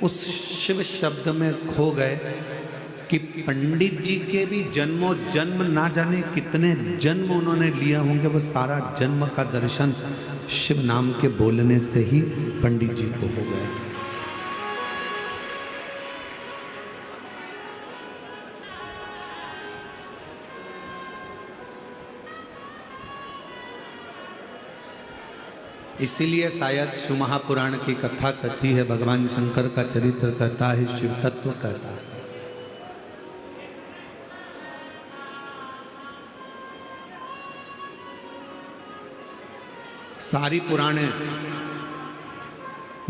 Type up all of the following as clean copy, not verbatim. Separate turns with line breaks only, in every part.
उस शिव शब्द में खो गए कि पंडित जी के भी जन्मों जन्म ना जाने कितने जन्म उन्होंने लिया होंगे, वो सारा जन्म का दर्शन शिव नाम के बोलने से ही पंडित जी को हो गया। इसीलिए शायद शिव महापुराण की कथा कथी है, भगवान शंकर का चरित्र कहता है, शिव तत्व कहता है। सारी पुराणे,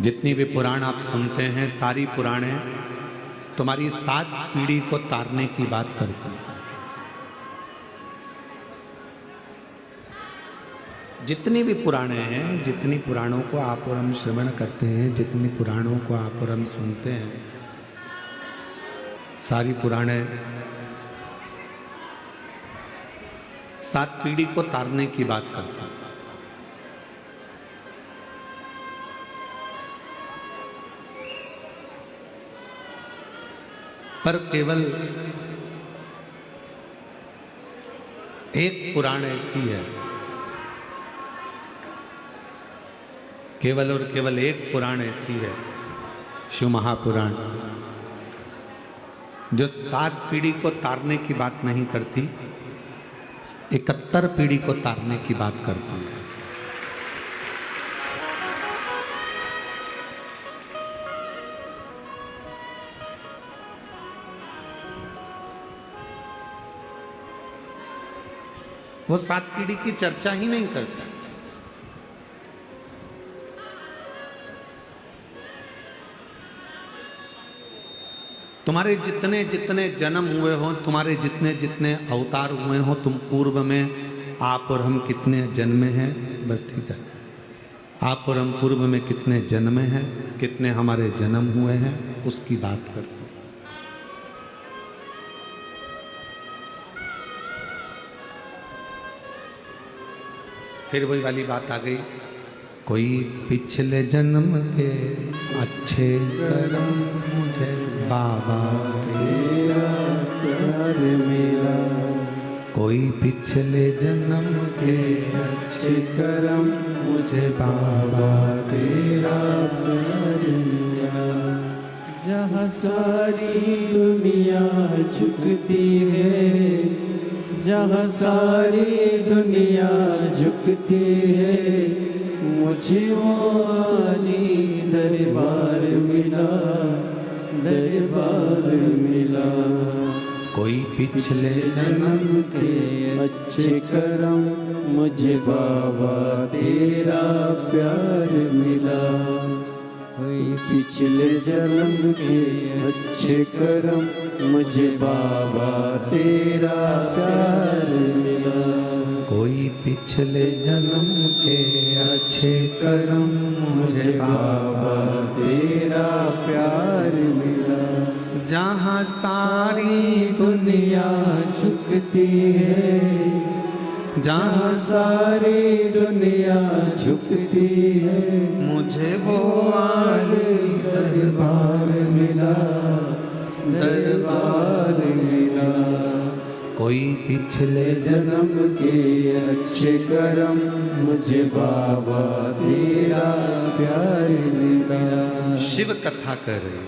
जितनी भी पुराण आप सुनते हैं, सारी पुराणे तुम्हारी 7 पीढ़ी को तारने की बात करती हैं। जितनी भी पुराणे हैं, जितनी पुराणों को आप और हम श्रवण करते हैं, जितनी पुराणों को आप और हम सुनते हैं, सारी पुराणे 7 पीढ़ी को तारने की बात करती हैं। पर केवल एक पुराण ऐसी है, केवल और केवल एक पुराण ऐसी है, शिव महापुराण, जो 7 पीढ़ी को तारने की बात नहीं करती, 71 पीढ़ी को तारने की बात करती है। वो 7 पीढ़ी की चर्चा ही नहीं करता। तुम्हारे जितने जितने जन्म हुए हो, तुम्हारे जितने जितने अवतार हुए हो, तुम पूर्व में आप और हम कितने जन्मे हैं, बस ठीक है, आप और हम पूर्व में कितने जन्मे हैं, कितने हमारे जन्म हुए हैं, उसकी बात करते हैं। फिर वही वाली बात आ गई, कोई पिछले जन्म के अच्छे कर्म मुझे बाबा तेरा प्यार मिला, कोई पिछले जन्म के अच्छे कर्म मुझे बाबा तेरा प्यार मिला।
जहाँ सारी दुनिया झुकती है, जहाँ सारी दुनिया झुकती है, मुझे वो आली दरबार मिला, दरबार मिला।
कोई पिछले
जन्म के अच्छे कर्म मुझे बाबा तेरा प्यार मिला, कोई पिछले जन्म के अच्छे कर्म मुझे बाबा तेरा प्यार मिला।
कोई पिछले जन्म के अच्छे कर्म मुझे बाबा
तेरा प्यार मिला।
जहाँ सारी
दुनिया झुकती है, जहाँ सारी दुनिया झुकती है,
मुझे वो
आले दरबार मिला, दरबार मिला।
कोई पिछले
जन्म के अच्छे कर्म मुझे बाबा तेरा प्यार मिला।
शिव कथा कर रही,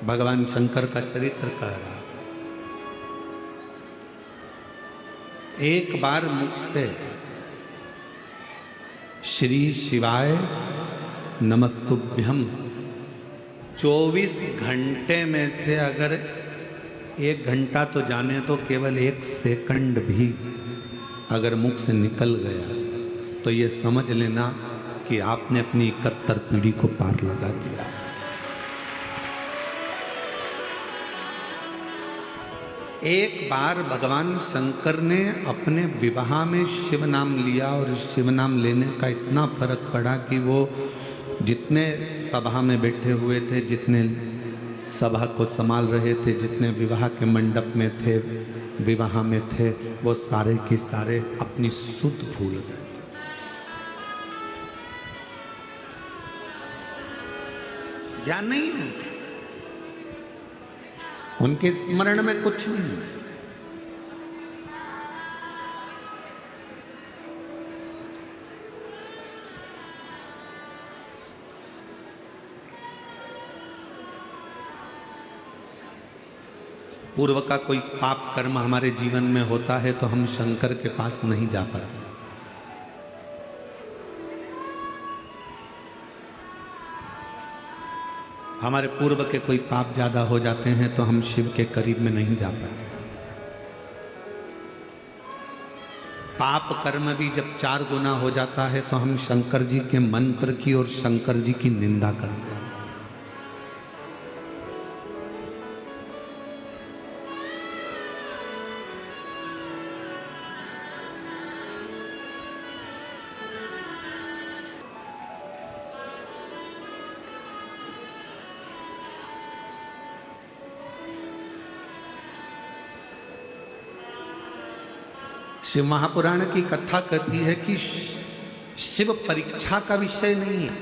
भगवान शंकर का चरित्र कह रहा। एक बार मुख से श्री शिवाय नमस्तुभ्यम 24 घंटे में से अगर 1 घंटा तो जाने तो केवल 1 सेकंड भी अगर मुख से निकल गया तो ये समझ लेना कि आपने अपनी 71 पीढ़ी को पार लगा दिया। एक बार भगवान शंकर ने अपने विवाह में शिव नाम लिया और शिव नाम लेने का इतना फर्क पड़ा कि वो जितने सभा में बैठे हुए थे, जितने सभा को संभाल रहे थे, जितने विवाह के मंडप में थे, विवाह में थे, वो सारे के सारे अपनी सुध भूल गए। ज्ञान नहीं है, उनके स्मरण में कुछ नहीं है। पूर्व का कोई पाप कर्म हमारे जीवन में होता है तो हम शंकर के पास नहीं जा पाते। हमारे पूर्व के कोई पाप ज्यादा हो जाते हैं तो हम शिव के करीब में नहीं जा पाते। पाप कर्म भी जब 4 गुना हो जाता है तो हम शंकर जी के मंत्र की और शंकर जी की निंदा करते हैं। शिव महापुराण की कथा कहती है कि शिव परीक्षा का विषय नहीं है,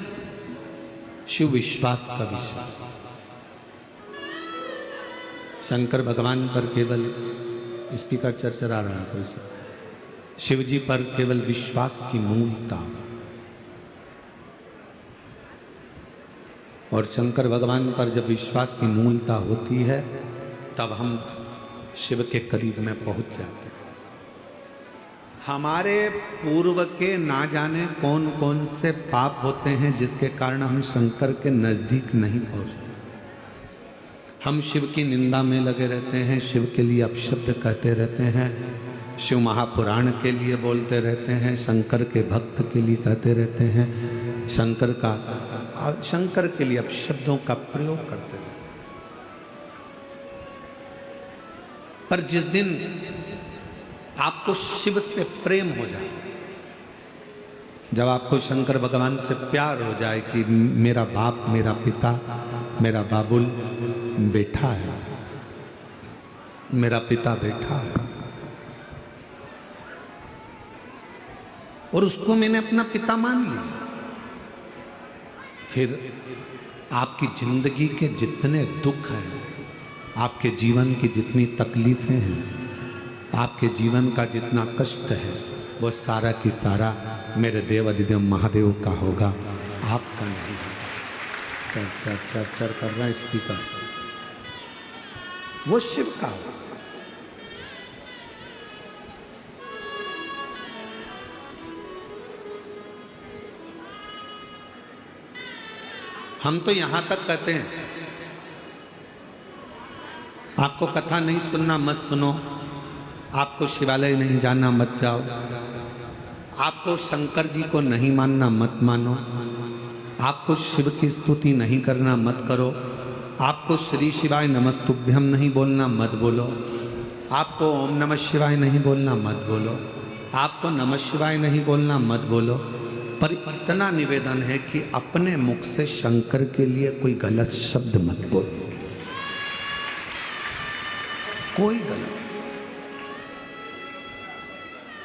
शिव विश्वास का विषय। शंकर भगवान पर केवल स्पीकर चरचरा रहा है कोई सा, शिव जी पर केवल विश्वास की मूलता। और शंकर भगवान पर जब विश्वास की मूलता होती है तब हम शिव के करीब में पहुंच जाते हैं। हमारे पूर्व के ना जाने कौन कौन से पाप होते हैं जिसके कारण हम शंकर के नजदीक नहीं पहुंचते। हम शिव की निंदा में लगे रहते हैं, शिव के लिए अपशब्द कहते रहते हैं, शिव महापुराण के लिए बोलते रहते हैं, शंकर के भक्त के लिए कहते रहते हैं, शंकर के लिए अपशब्दों का प्रयोग करते रहते हैं। पर जिस दिन आपको शिव से प्रेम हो जाए, जब आपको शंकर भगवान से प्यार हो जाए कि मेरा बाप, मेरा पिता, मेरा बाबुल बैठा है, मेरा पिता बैठा है और उसको मैंने अपना पिता मान लिया, फिर आपकी जिंदगी के जितने दुख हैं, आपके जीवन की जितनी तकलीफें हैं, आपके जीवन का जितना कष्ट है, वो सारा की सारा मेरे देव अधिदेव महादेव का होगा, आपका नहीं। चर चर चर चर कर रहा है स्पीकर, वो शिव का होगा। हम तो यहां तक कहते हैं आपको कथा नहीं सुनना मत सुनो, आपको शिवालय नहीं जाना मत जाओ, आपको शंकर जी को नहीं मानना मत मानो, आपको शिव की स्तुति नहीं करना मत करो, आपको श्री शिवाय नमस्तुभ्यम नहीं बोलना मत बोलो, आपको ओम नमः शिवाय नहीं बोलना मत बोलो, आपको नमः शिवाय नहीं बोलना मत बोलो। पर इतना निवेदन है कि अपने मुख से शंकर के लिए कोई गलत शब्द मत बोलो, कोई गलत।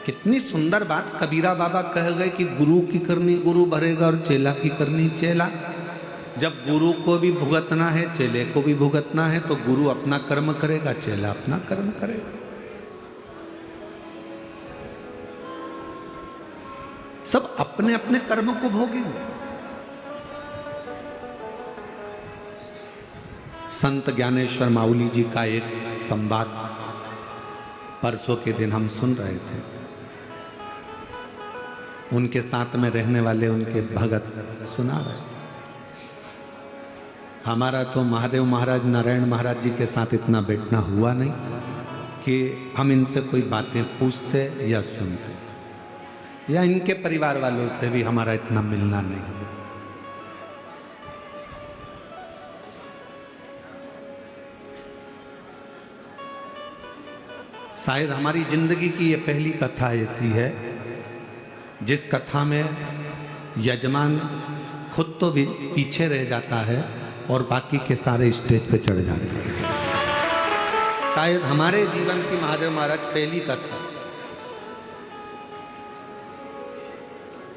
कितनी सुंदर बात कबीरा बाबा कह गए कि गुरु की करनी गुरु भरेगा और चेला की करनी चेला। जब गुरु को भी भुगतना है, चेले को भी भुगतना है, तो गुरु अपना कर्म करेगा, चेला अपना कर्म करेगा। सब अपने अपने कर्म को भोगेंगे। संत ज्ञानेश्वर माउली जी का एक संवाद परसों के दिन हम सुन रहे थे। उनके साथ में रहने वाले उनके भगत सुना रहे थे। हमारा तो महादेव महाराज, नारायण महाराज जी के साथ इतना बैठना हुआ नहीं कि हम इनसे कोई बातें पूछते या सुनते, या इनके परिवार वालों से भी हमारा इतना मिलना नहीं हुआ। शायद हमारी जिंदगी की ये पहली कथा ऐसी है जिस कथा में यजमान खुद तो भी पीछे रह जाता है और बाकी के सारे स्टेज पे चढ़ जाते हैं। शायद हमारे जीवन की महादेव महाराज पहली कथा,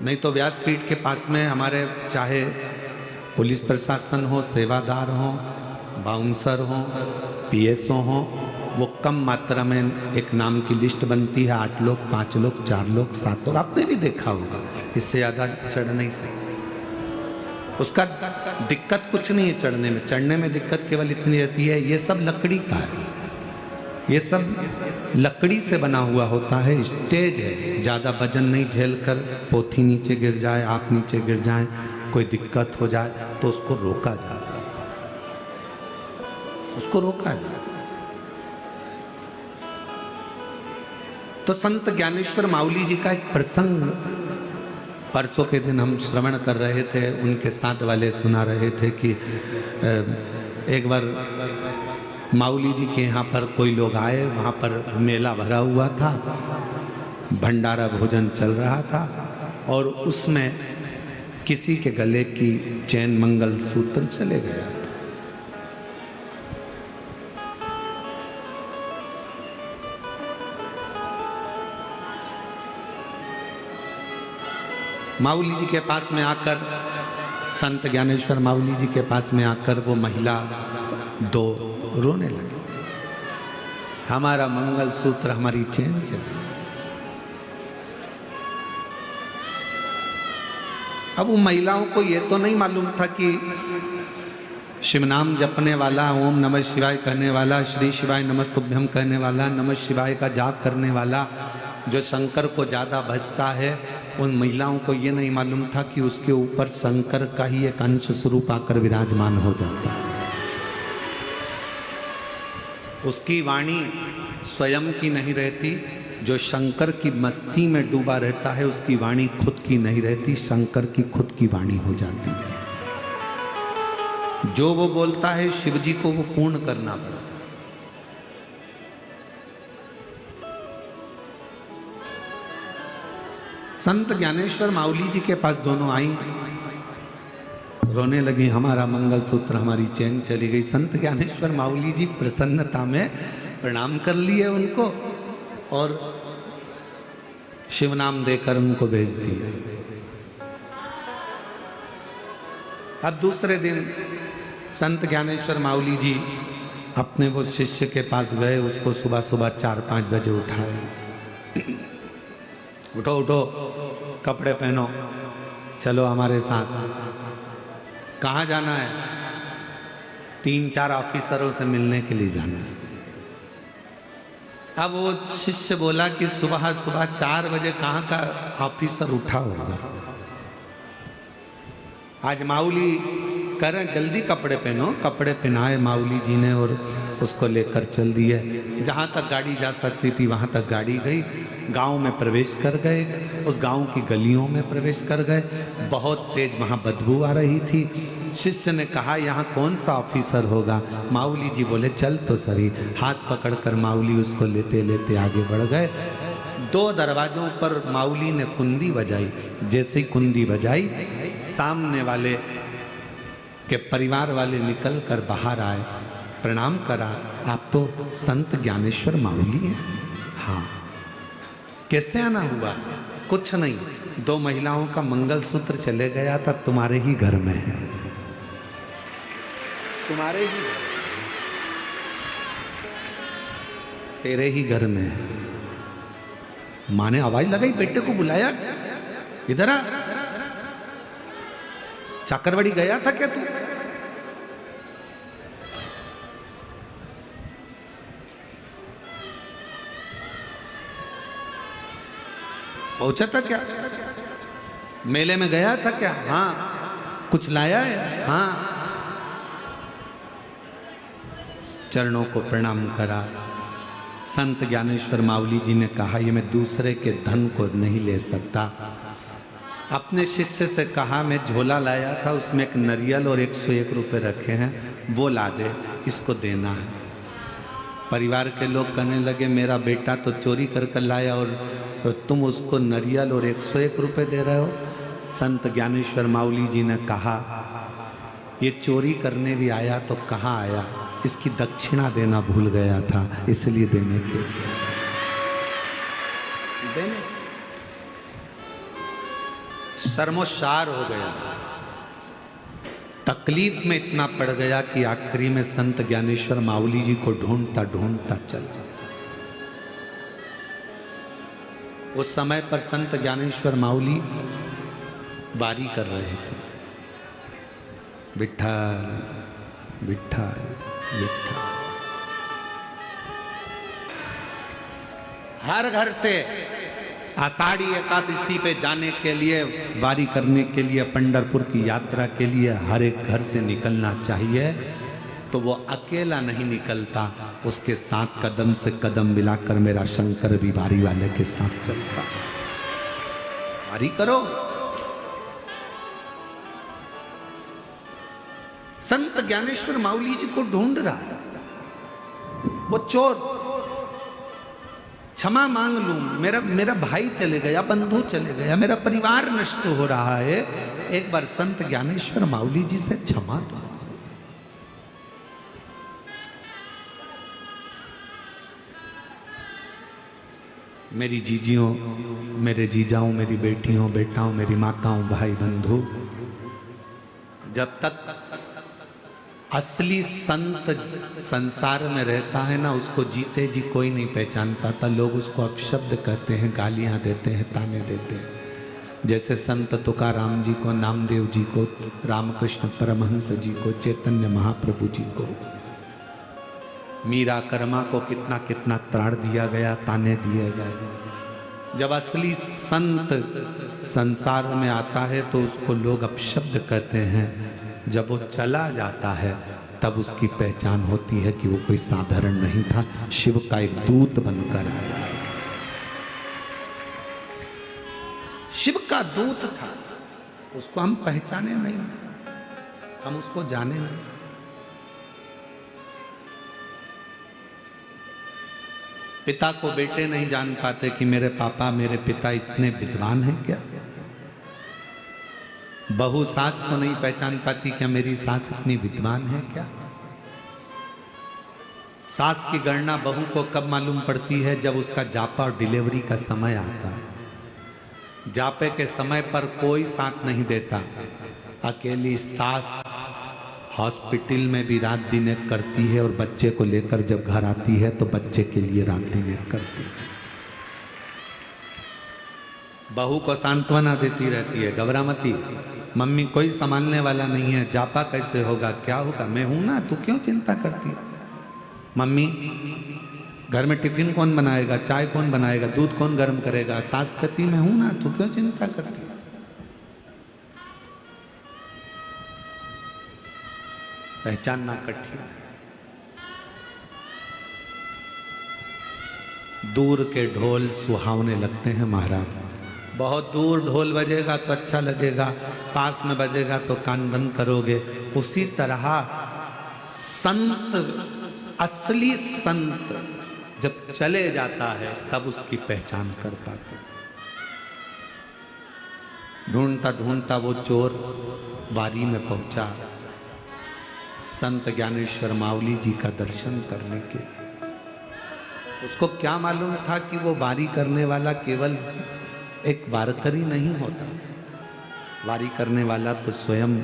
नहीं तो व्यासपीठ के पास में हमारे चाहे पुलिस प्रशासन हो, सेवादार हो, बाउंसर हो, पीएसओ हो, वो कम मात्रा में एक नाम की लिस्ट बनती है, 8 लोग, 5 लोग, 4 लोग, 7 लोग, आपने भी देखा होगा, इससे ज़्यादा चढ़ नहीं सकते। उसका दिक्कत कुछ नहीं है चढ़ने में, चढ़ने में दिक्कत केवल इतनी रहती है, ये सब लकड़ी का है, ये सब लकड़ी से बना हुआ होता है, स्टेज है, ज़्यादा वजन नहीं झेल कर पोथी नीचे गिर जाए, आप नीचे गिर जाए, कोई दिक्कत हो जाए तो उसको रोका जाता है, उसको रोका जाता है। तो संत ज्ञानेश्वर माउली जी का एक प्रसंग परसों के दिन हम श्रवण कर रहे थे, उनके साथ वाले सुना रहे थे कि एक बार माउली जी के यहाँ पर कोई लोग आए, वहाँ पर मेला भरा हुआ था, भंडारा भोजन चल रहा था और उसमें किसी के गले की चैन मंगल सूत्र चले गया। माउली जी के पास में आकर, संत ज्ञानेश्वर माउली जी के पास में आकर वो महिला 2 रोने लगी, हमारा मंगल सूत्र, हमारी चैन चली। अब उन महिलाओं को ये तो नहीं मालूम था कि शिव नाम जपने वाला, ओम नमः शिवाय कहने वाला, श्री शिवाय नमस्तुभ्यम कहने वाला, नमः शिवाय का जाप करने वाला जो शंकर को ज़्यादा भजता है, उन महिलाओं को ये नहीं मालूम था कि उसके ऊपर शंकर का ही एक अंश स्वरूप आकर विराजमान हो जाता है। उसकी वाणी स्वयं की नहीं रहती, जो शंकर की मस्ती में डूबा रहता है उसकी वाणी खुद की नहीं रहती, शंकर की खुद की वाणी हो जाती है। जो वो बोलता है शिव जी को वो पूर्ण करना पड़ता है। संत ज्ञानेश्वर माउली जी के पास दोनों आई, रोने लगी, हमारा मंगल सूत्र, हमारी चैन चली गई। संत ज्ञानेश्वर माउली जी प्रसन्नता में प्रणाम कर लिए उनको और शिव नाम देकर उनको भेज दिया। अब दूसरे दिन संत ज्ञानेश्वर माउली जी अपने वो शिष्य के पास गए, उसको सुबह सुबह 4-5 बजे उठाए, उठो उठो, कपड़े पहनो, चलो हमारे साथ। कहाँ जाना है? 3-4 ऑफिसरों से मिलने के लिए जाना है। अब वो शिष्य बोला कि सुबह सुबह 4 बजे कहाँ का ऑफिसर उठा होगा। आज माउली करें जल्दी कपड़े पहनो, कपड़े पहनाए माउली जी ने और उसको लेकर चल दिए। जहाँ तक गाड़ी जा सकती थी वहाँ तक गाड़ी गई, गांव में प्रवेश कर गए, उस गांव की गलियों में प्रवेश कर गए। बहुत तेज वहाँ बदबू आ रही थी। शिष्य ने कहा यहाँ कौन सा ऑफिसर होगा? माउली जी बोले चल तो सही। हाथ पकड़कर माउली उसको लेते लेते आगे बढ़ गए। 2 दरवाजों पर माउली ने कुंडी बजाई। जैसे ही कुंडी बजाई, सामने वाले के परिवार वाले निकल कर बाहर आए, प्रणाम करा, आप तो संत ज्ञानेश्वर माउली हैं? हाँ। कैसे आना हुआ? कुछ नहीं, 2 महिलाओं का मंगलसूत्र चले गया था, तुम्हारे ही घर में है, तुम्हारे ही, तेरे ही घर में है। माँ ने आवाज लगाई, बेटे को बुलाया, इधर आ, चाकरवाड़ी गया था क्या तू? पहुंचा था क्या? मेले में गया था क्या? हाँ। कुछ लाया है? हाँ। चरणों को प्रणाम करा। संत ज्ञानेश्वर माउली जी ने कहा ये मैं दूसरे के धन को नहीं ले सकता। अपने शिष्य से कहा मैं झोला लाया था, उसमें एक नारियल और 101 रुपये रखे हैं, वो ला दे, इसको देना है। परिवार के लोग कहने लगे मेरा बेटा तो चोरी कर लाया और तुम उसको नारियल और 101 रुपये दे रहे हो। संत ज्ञानेश्वर माउली जी ने कहा ये चोरी करने भी आया तो कहाँ आया, इसकी दक्षिणा देना भूल गया था, इसलिए देने के देने शर्मोशार हो गया। तकलीफ में इतना पड़ गया कि आखिरी में संत ज्ञानेश्वर माउली जी को ढूंढता ढूंढता चल जाता। उस समय पर संत ज्ञानेश्वर माउली वारी कर रहे थे, विठ्ठल विठ्ठल विठ्ठल। हर घर से आषाढ़ी एकादशी पे जाने के लिए, वारी करने के लिए, पंढरपुर की यात्रा के लिए हर एक घर से निकलना चाहिए। तो वो अकेला नहीं निकलता, उसके साथ कदम से कदम मिलाकर मेरा शंकर भी वारी वाले के साथ चलता। वारी करो। संत ज्ञानेश्वर माउली जी को ढूंढ रहा है वो चोर। क्षमा मांग लूं, मेरा भाई चले गया, बंधु चले गया, मेरा परिवार नष्ट हो रहा है, एक बार संत ज्ञानेश्वर माउली जी से क्षमा दो। मेरी जीजियों, मेरे जीजाओं, मेरी बेटियों, बेटाओं, मेरी माताओं, भाई बंधु, जब तक असली संत संसार में रहता है ना, उसको जीते जी कोई नहीं पहचान पाता। लोग उसको अपशब्द कहते हैं, गालियां देते हैं, ताने देते हैं। जैसे संत तुकाराम जी को, नामदेव जी को, रामकृष्ण परमहंस जी को, चैतन्य महाप्रभु जी को, मीरा कर्मा को कितना कितना त्राण दिया गया, ताने दिए गए। जब असली संत संसार में आता है तो उसको लोग अपशब्द कहते हैं। जब वो चला जाता है तब उसकी पहचान होती है कि वो कोई साधारण नहीं था, शिव का एक दूत बनकर आया। शिव का दूत था, उसको हम पहचाने नहीं, हम उसको जाने नहीं। पिता को बेटे नहीं जान पाते कि मेरे पापा, मेरे पिता इतने विद्वान हैं क्या। बहू सास को नहीं पहचान पाती, क्या मेरी सास इतनी विद्वान है क्या। सास की गणना बहू को कब मालूम पड़ती है, जब उसका जापा और डिलीवरी का समय आता है। जापे के समय पर कोई साथ नहीं देता, अकेली सास हॉस्पिटल में भी रात दिन एक करती है, और बच्चे को लेकर जब घर आती है तो बच्चे के लिए रात दिन एक करती है। बहू को सांत्वना देती रहती है, घबरामती, मम्मी कोई संभालने वाला नहीं है, जापा कैसे होगा, क्या होगा, मैं हूं ना, तू क्यों चिंता करती है। मम्मी घर में टिफिन कौन बनाएगा, चाय कौन बनाएगा, दूध कौन गर्म करेगा। सास कहती मैं हूं ना, तू क्यों चिंता करती है। पहचानना कठिन। दूर के ढोल सुहावने लगते हैं महाराज। बहुत दूर ढोल बजेगा तो अच्छा लगेगा, पास में बजेगा तो कान बंद करोगे। उसी तरह संत, असली संत जब चले जाता है तब उसकी पहचान कर पाते। ढूंढता ढूंढता वो चोर वारी में पहुंचा संत ज्ञानेश्वर माउली जी का दर्शन करने के। उसको क्या मालूम था कि वो वारी करने वाला केवल एक वारकरी नहीं होता, वारी करने वाला तो स्वयं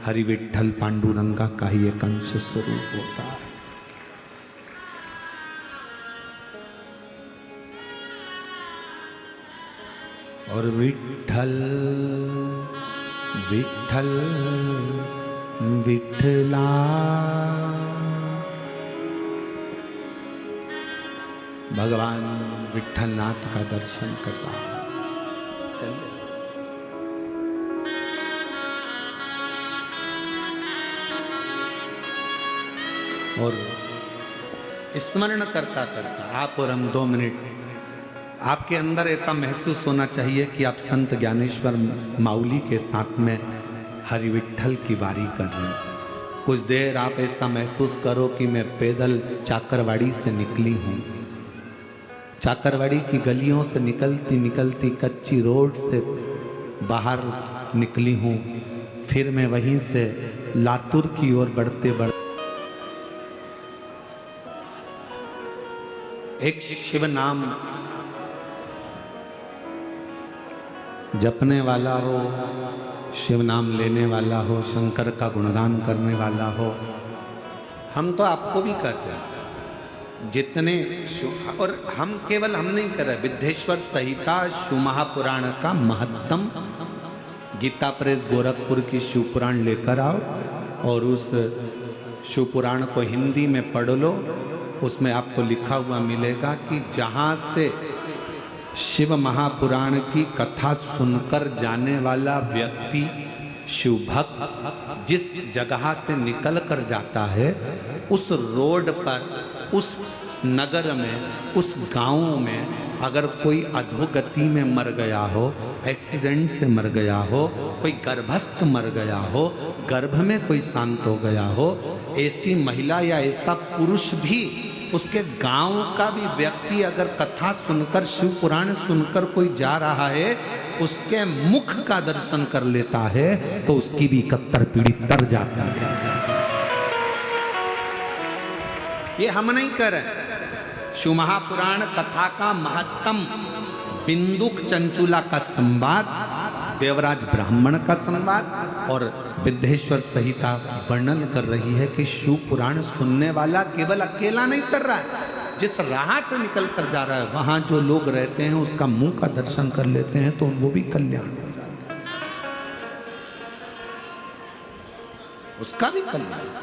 हरि विठ्ठल पांडुरंगा का ही एक अंश स्वरूप होता है। और विठ्ठल विठ्ठल विठ्ठला, भगवान विठ्ठलनाथ का दर्शन कर रहा है। चलिए और स्मरण करता करता आप और हम 2 मिनट, आपके अंदर ऐसा महसूस होना चाहिए कि आप संत ज्ञानेश्वर माउली के साथ में हरि विठ्ठल की वारी कर रहे हैं। कुछ देर आप ऐसा महसूस करो कि मैं पैदल चाकरवाड़ी से निकली हूँ। चाकरवाड़ी की गलियों से निकलती निकलती कच्ची रोड से बाहर निकली हूँ। फिर मैं वहीं से लातूर की ओर बढ़ते बढ़ते एक शिव नाम जपने वाला हो, शिव नाम लेने वाला हो, शंकर का गुणगान करने वाला हो। हम तो आपको भी कहते हैं जितने और हम केवल हम नहीं कर रहे, विद्येश्वर संहिता शिव महापुराण का महत्तम गीता प्रेस गोरखपुर की शिव पुराण लेकर आओ और उस शिव पुराण को हिंदी में पढ़ लो। उसमें आपको लिखा हुआ मिलेगा कि जहाँ से शिव महापुराण की कथा सुनकर जाने वाला व्यक्ति शिव भक्त जिस जगह से निकल कर जाता है, उस रोड पर, उस नगर में, उस गांव में अगर कोई अधोगति में मर गया हो, एक्सीडेंट से मर गया हो, कोई गर्भस्थ मर गया हो, गर्भ में कोई शांत हो गया हो, ऐसी महिला या ऐसा पुरुष भी, उसके गांव का भी व्यक्ति अगर कथा सुनकर, शिव पुराण सुनकर कोई जा रहा है, उसके मुख का दर्शन कर लेता है तो उसकी भी 71 पीढ़ी तर जाती है। ये हम नहीं कर रहे। शिव महापुराण कथा का महत्तम बिंदुक चंचुला का संवाद, देवराज ब्राह्मण का संवाद और विद्येश्वर संहिता वर्णन कर रही है कि शिव पुराण सुनने वाला केवल अकेला नहीं तर रहा है, जिस राह से निकल कर जा रहा है वहां जो लोग रहते हैं उसका मुंह का दर्शन कर लेते हैं तो वो भी कल्याण हो जाता है, उसका भी कल्याण।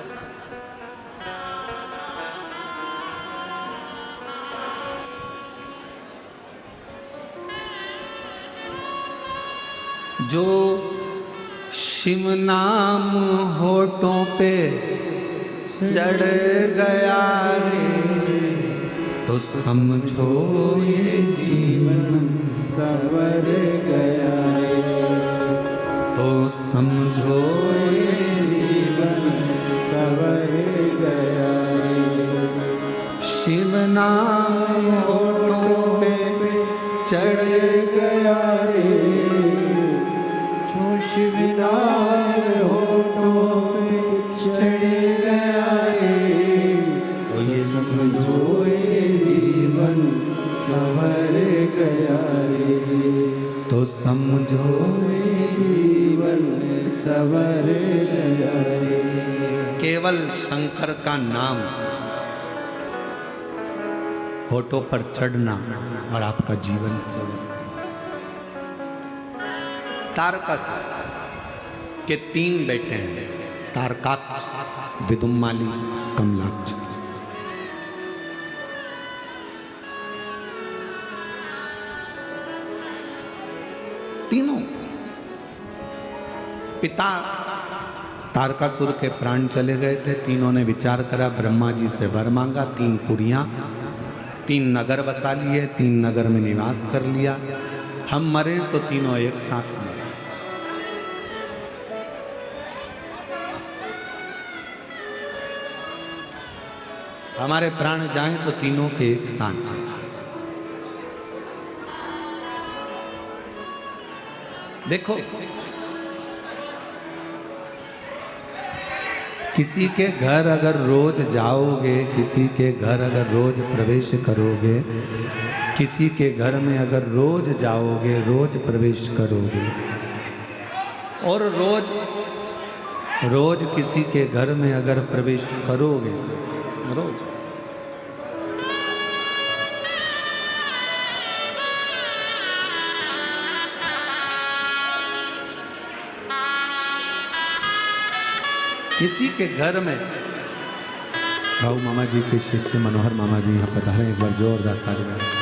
जो शिव नाम होठों पे चढ़ गया रे, तो समझो ये जीवन
सवर गया रे,
तो समझो
ये जीवन सवर गया रे।
शिव नाम होठों पे चढ़
गया रे, जो शिव नाम होठों पे चढ़ गया रे,
तो ये
समझो ये जीवन संवर गया रे,
तो समझो
ये जीवन संवर गया रे।
केवल शंकर का नाम होठों पर चढ़ना और आपका जीवन संवर। तारकासुर के 3 बेटे हैं, तारकाक्ष, विदुम्माली, कमलाक्ष। तीनों पिता तारकासुर के प्राण चले गए थे। तीनों ने विचार करा, ब्रह्मा जी से वर मांगा, 3 पुरियां, 3 नगर बसा लिए, 3 नगर में निवास कर लिया। हम मरे तो तीनों एक साथ मरे। हमारे प्राण जाएं तो तीनों के एक साथ जाएं। देखो, किसी के घर अगर रोज जाओगे, किसी के घर अगर रोज प्रवेश करोगे, किसी के घर में अगर रोज जाओगे, रोज प्रवेश करोगे और रोज किसी के घर में अगर प्रवेश करोगे, रोज किसी के घर में, भाऊ मामा जी के शिष्य मनोहर मामा जी यहाँ पधारे, एक बार जोरदार ताली।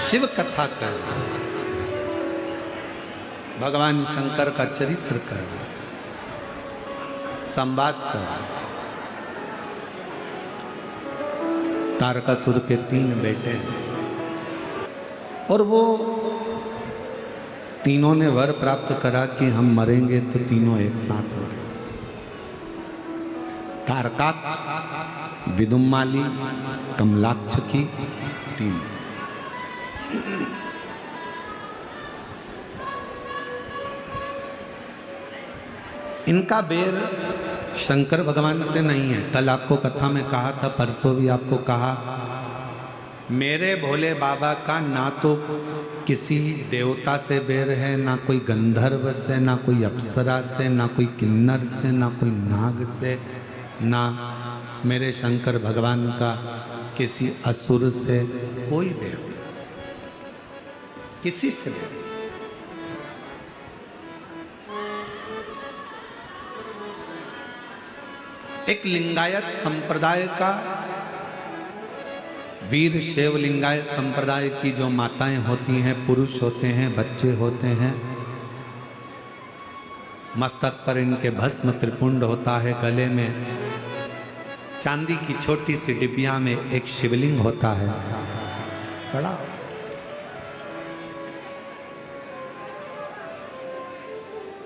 शिव कथा कर, भगवान शंकर का चरित्र कर, संवाद कर। तारकासुर के 3 बेटे हैं और वो तीनों ने वर प्राप्त करा कि हम मरेंगे तो तीनों एक साथ मरेंगे। तारकाक्ष, विदुम्माली, कमलाक्ष की तीन। इनका बेर शंकर भगवान से नहीं है। कल आपको कथा में कहा था, परसों भी आपको कहा, मेरे भोले बाबा का ना तो किसी देवता से बेर है, ना कोई गंधर्व से, ना कोई अप्सरा से, ना कोई किन्नर से, ना कोई नाग से, ना मेरे शंकर भगवान का किसी असुर से कोई बेर नहीं, किसी से बेर। एक लिंगायत संप्रदाय का, वीर शैव लिंगायत संप्रदाय की जो माताएं होती हैं, पुरुष होते हैं, बच्चे होते हैं, मस्तक पर इनके भस्म त्रिपुंड होता है, गले में चांदी की छोटी सी डिबिया में एक शिवलिंग होता है बड़ा।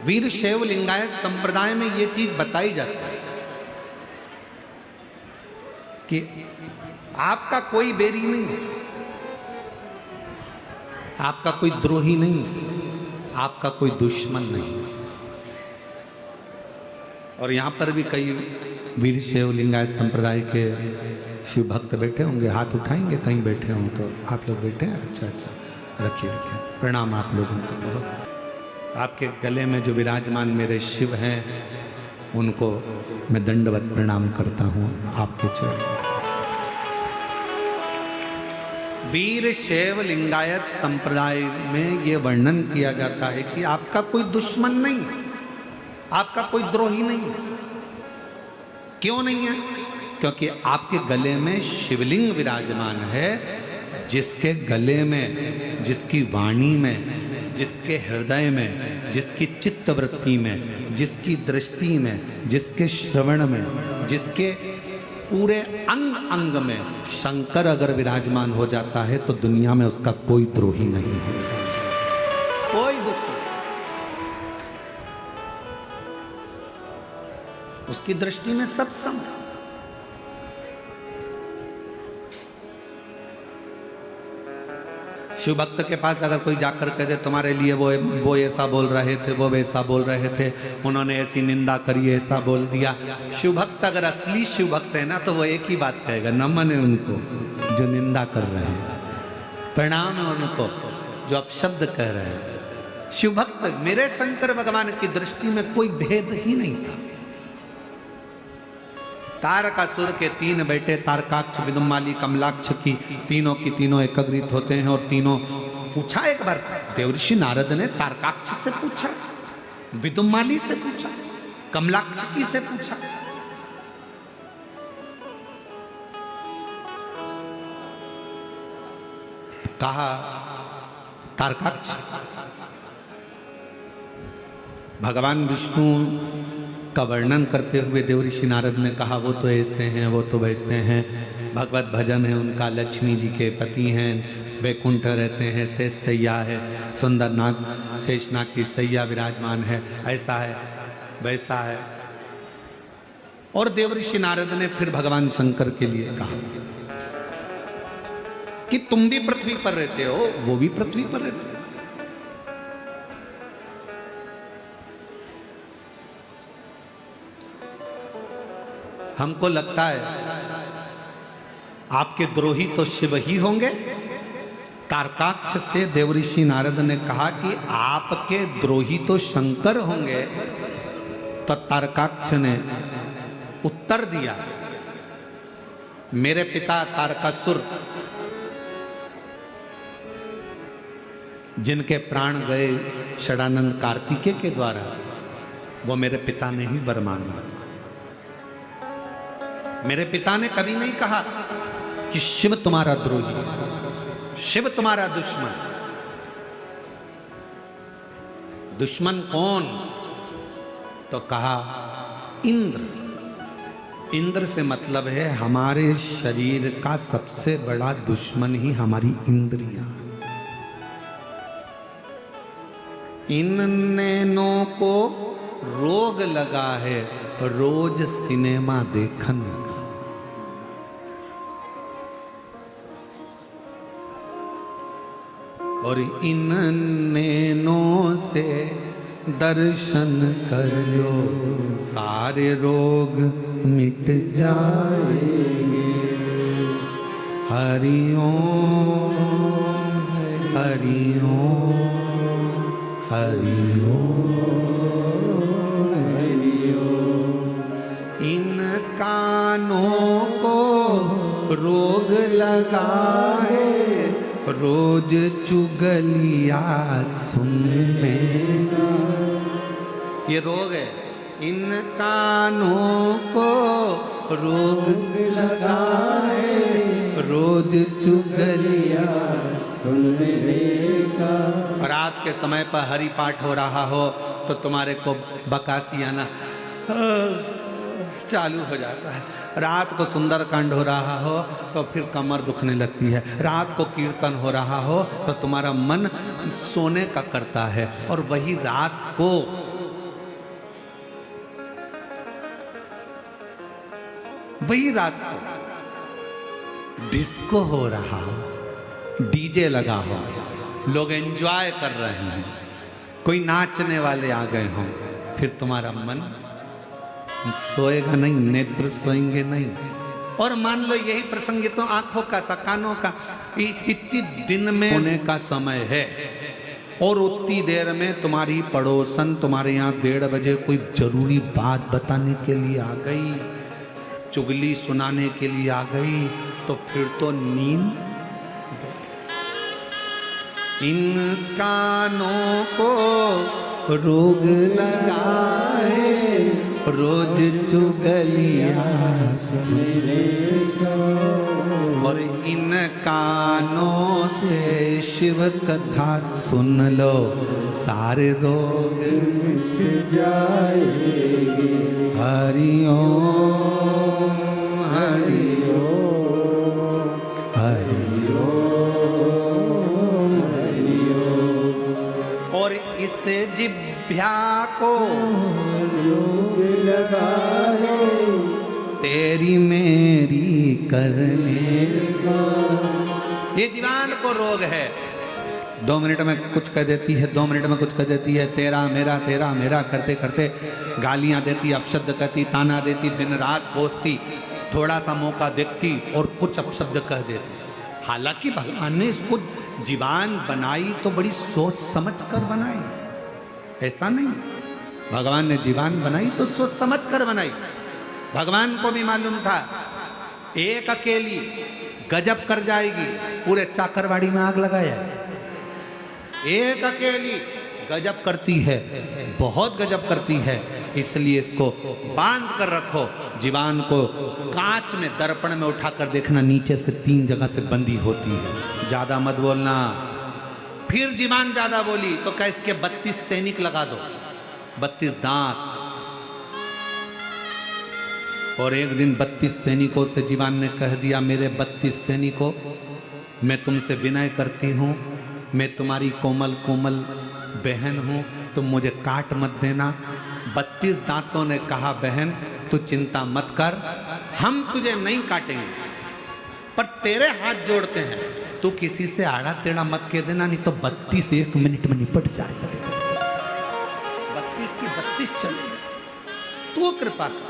वीर शैव लिंगायत संप्रदाय में ये चीज बताई जाती है कि आपका कोई बेरी नहीं है, आपका कोई द्रोही नहीं है, आपका कोई दुश्मन नहीं है। और यहां पर भी कई वीर शैव लिंगायत संप्रदाय के शिव भक्त बैठे होंगे, हाथ उठाएंगे, कहीं बैठे हों तो। आप लोग बैठे हैं? अच्छा अच्छा, रखिए रखिए, प्रणाम आप लोगों को। आपके गले में जो विराजमान मेरे शिव हैं उनको मैं दंडवत प्रणाम करता हूं आपके चरण। वीर शैव लिंगायत संप्रदाय में ये वर्णन किया जाता है कि आपका कोई दुश्मन नहीं है, आपका कोई द्रोही नहीं है। क्यों नहीं है? क्योंकि आपके गले में शिवलिंग विराजमान है, जिसके गले में, जिसकी वाणी में, जिसके हृदय में, जिसकी चित्तवृत्ति में, जिसकी दृष्टि में, जिसके श्रवण में, जिसके पूरे अंग अंग में शंकर अगर विराजमान हो जाता है तो दुनिया में उसका कोई द्रोही नहीं है, कोई दुख। उसकी दृष्टि में सब सम। शिव भक्त के पास अगर कोई जाकर कह दे तुम्हारे लिए वो ऐसा बोल रहे थे, वो वैसा बोल रहे थे, उन्होंने ऐसी निंदा करी, ऐसा बोल दिया, शिव भक्त अगर असली शिव भक्त है ना तो वो एक ही बात कहेगा, नमन है उनको जो निंदा कर रहे हैं, प्रणाम है उनको जो अपशब्द कह रहे हैं। शिव भक्त, मेरे शंकर भगवान की दृष्टि में कोई भेद ही नहीं था। तारकासुर के तीन बेटे तारकाक्ष, विदुम्माली, कमलाक्ष की तीनों एकत्रित होते हैं और तीनों पूछा। एक बार देवर्षि नारद ने तारकाक्ष से पूछा, विदुम्माली से पूछा, कमलाक्ष से पूछा। कहा तारकाक्ष, भगवान विष्णु का वर्णन करते हुए देवर्षि नारद ने कहा वो तो ऐसे हैं, वो तो वैसे हैं, भगवत भजन है उनका, लक्ष्मी जी के पति हैं, वैकुंठ रहते हैं, शेष सैया है, सुंदर नाग शेषनाग की सैया विराजमान है, ऐसा है वैसा है। और देवर्षि नारद ने फिर भगवान शंकर के लिए कहा कि तुम भी पृथ्वी पर रहते हो, वो भी पृथ्वी पर रहते हो। हमको लगता है आपके द्रोही तो शिव ही होंगे। तारकाक्ष से देवर्षि नारद ने कहा कि आपके द्रोही तो शंकर होंगे। तो तारकाक्ष ने उत्तर दिया, मेरे पिता तारकासुर जिनके प्राण गए षडानंद कार्तिकेय के द्वारा, वो मेरे पिता ने ही वर मांगा। मेरे पिता ने कभी नहीं कहा कि शिव तुम्हारा द्रोही, शिव तुम्हारा दुश्मन। दुश्मन कौन? तो कहा इंद्र। इंद्र से मतलब है हमारे शरीर का सबसे बड़ा दुश्मन ही हमारी इंद्रियां। इन नैनों को रोग लगा है रोज सिनेमा देखन का। और इन नैनों से दर्शन कर लो सारे रोग मिट जाएंगे। हरि ओम हरि ओम हरि ओम हरि ओम। इन कानों को रोग लगा है रोज चुगलिया सुनने का। ये रोग है। इन कानों को रोग लगा है रोज चुगलिया सुनने का। रात के समय पर हरि पाठ हो रहा हो तो तुम्हारे को बकासी आना चालू हो जाता है। रात को सुंदरकांड हो रहा हो तो फिर कमर दुखने लगती है। रात को कीर्तन हो रहा हो तो तुम्हारा मन सोने का करता है। और वही रात को डिस्को हो रहा हो, डीजे लगा हो, लोग एंजॉय कर रहे हैं, कोई नाचने वाले आ गए हों, फिर तुम्हारा मन सोएगा नहीं, नेत्र सोएंगे नहीं। और मान लो यही प्रसंग तो आंखों का था, कानों का, इतनी दिन में होने का समय है और उतनी देर में तुम्हारी पड़ोसन तुम्हारे यहाँ 1:30 बजे कोई जरूरी बात बताने के लिए आ गई, चुगली सुनाने के लिए आ गई, तो फिर तो नींद। इन कानों को रोग लगा है रोज चुगलिया सुनने का। और इन कानों से शिव कथा सुन लो सारे रोग मिट जाएंगे। हरि ओम हरि ओम हरि ओम हरि ओम। और इस जिह्वा को रोग लगा है तेरी मेरी करने का। ये जीवान को रोग है, 2 मिनट में कुछ कह देती है, 2 मिनट में कुछ कह देती है, तेरा मेरा करते करते गालियां देती, अपशब्द कहती, ताना देती, दिन रात कोसती, थोड़ा सा मौका देखती और कुछ अपशब्द कह देती। हालांकि भगवान ने इसको जीवान बनाई तो बड़ी सोच समझ कर बनाई, ऐसा नहीं। भगवान ने जीवान बनाई तो सोच समझ कर बनाई। भगवान को भी मालूम था एक अकेली गजब कर जाएगी, पूरे चाकरवाड़ी में आग लगाया। एक अकेली गजब करती है, बहुत गजब करती है, इसलिए इसको बांध कर रखो। जीवान को कांच में दर्पण में उठाकर देखना, नीचे से 3 जगह से बंदी होती है। ज्यादा मत बोलना। फिर जीवान ज्यादा बोली तो क्या इसके 32 सैनिक लगा दो, 32 दांत। और एक दिन 32 सैनिकों से जीवान ने कह दिया, मेरे 32 सैनिकों, मैं तुमसे विनय करती हूँ, मैं तुम्हारी कोमल कोमल बहन हूँ, तुम मुझे काट मत देना। 32 दांतों ने कहा, बहन तू चिंता मत कर, हम तुझे नहीं काटेंगे, पर तेरे हाथ जोड़ते हैं, तू किसी से आड़ा टेढ़ा मत कह देना, नहीं तो 32 1 मिनट में निपट जाएगा। 32 की 32 चले, तू कृपा कर।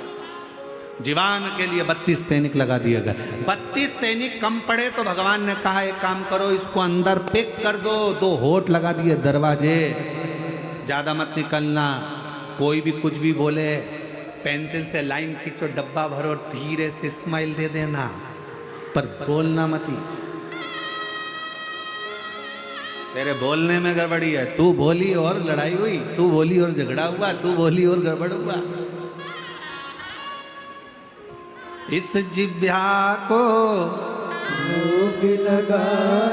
जीवान के लिए 32 सैनिक लगा दिए गए। 32 सैनिक कम पड़े तो भगवान ने कहा, एक काम करो, इसको अंदर पैक कर दो। 2 होठ लगा दिए दरवाजे, ज्यादा मत निकलना, कोई भी कुछ भी बोले, पेंसिल से लाइन खींचो, डब्बा भरो, धीरे से स्माइल दे देना, पर बोलना मत ही। तेरे बोलने में गड़बड़ी है, तू बोली और लड़ाई हुई, तू बोली और झगड़ा हुआ, तू बोली और गड़बड़ हुआ। इस जिह्वा को रोग लगा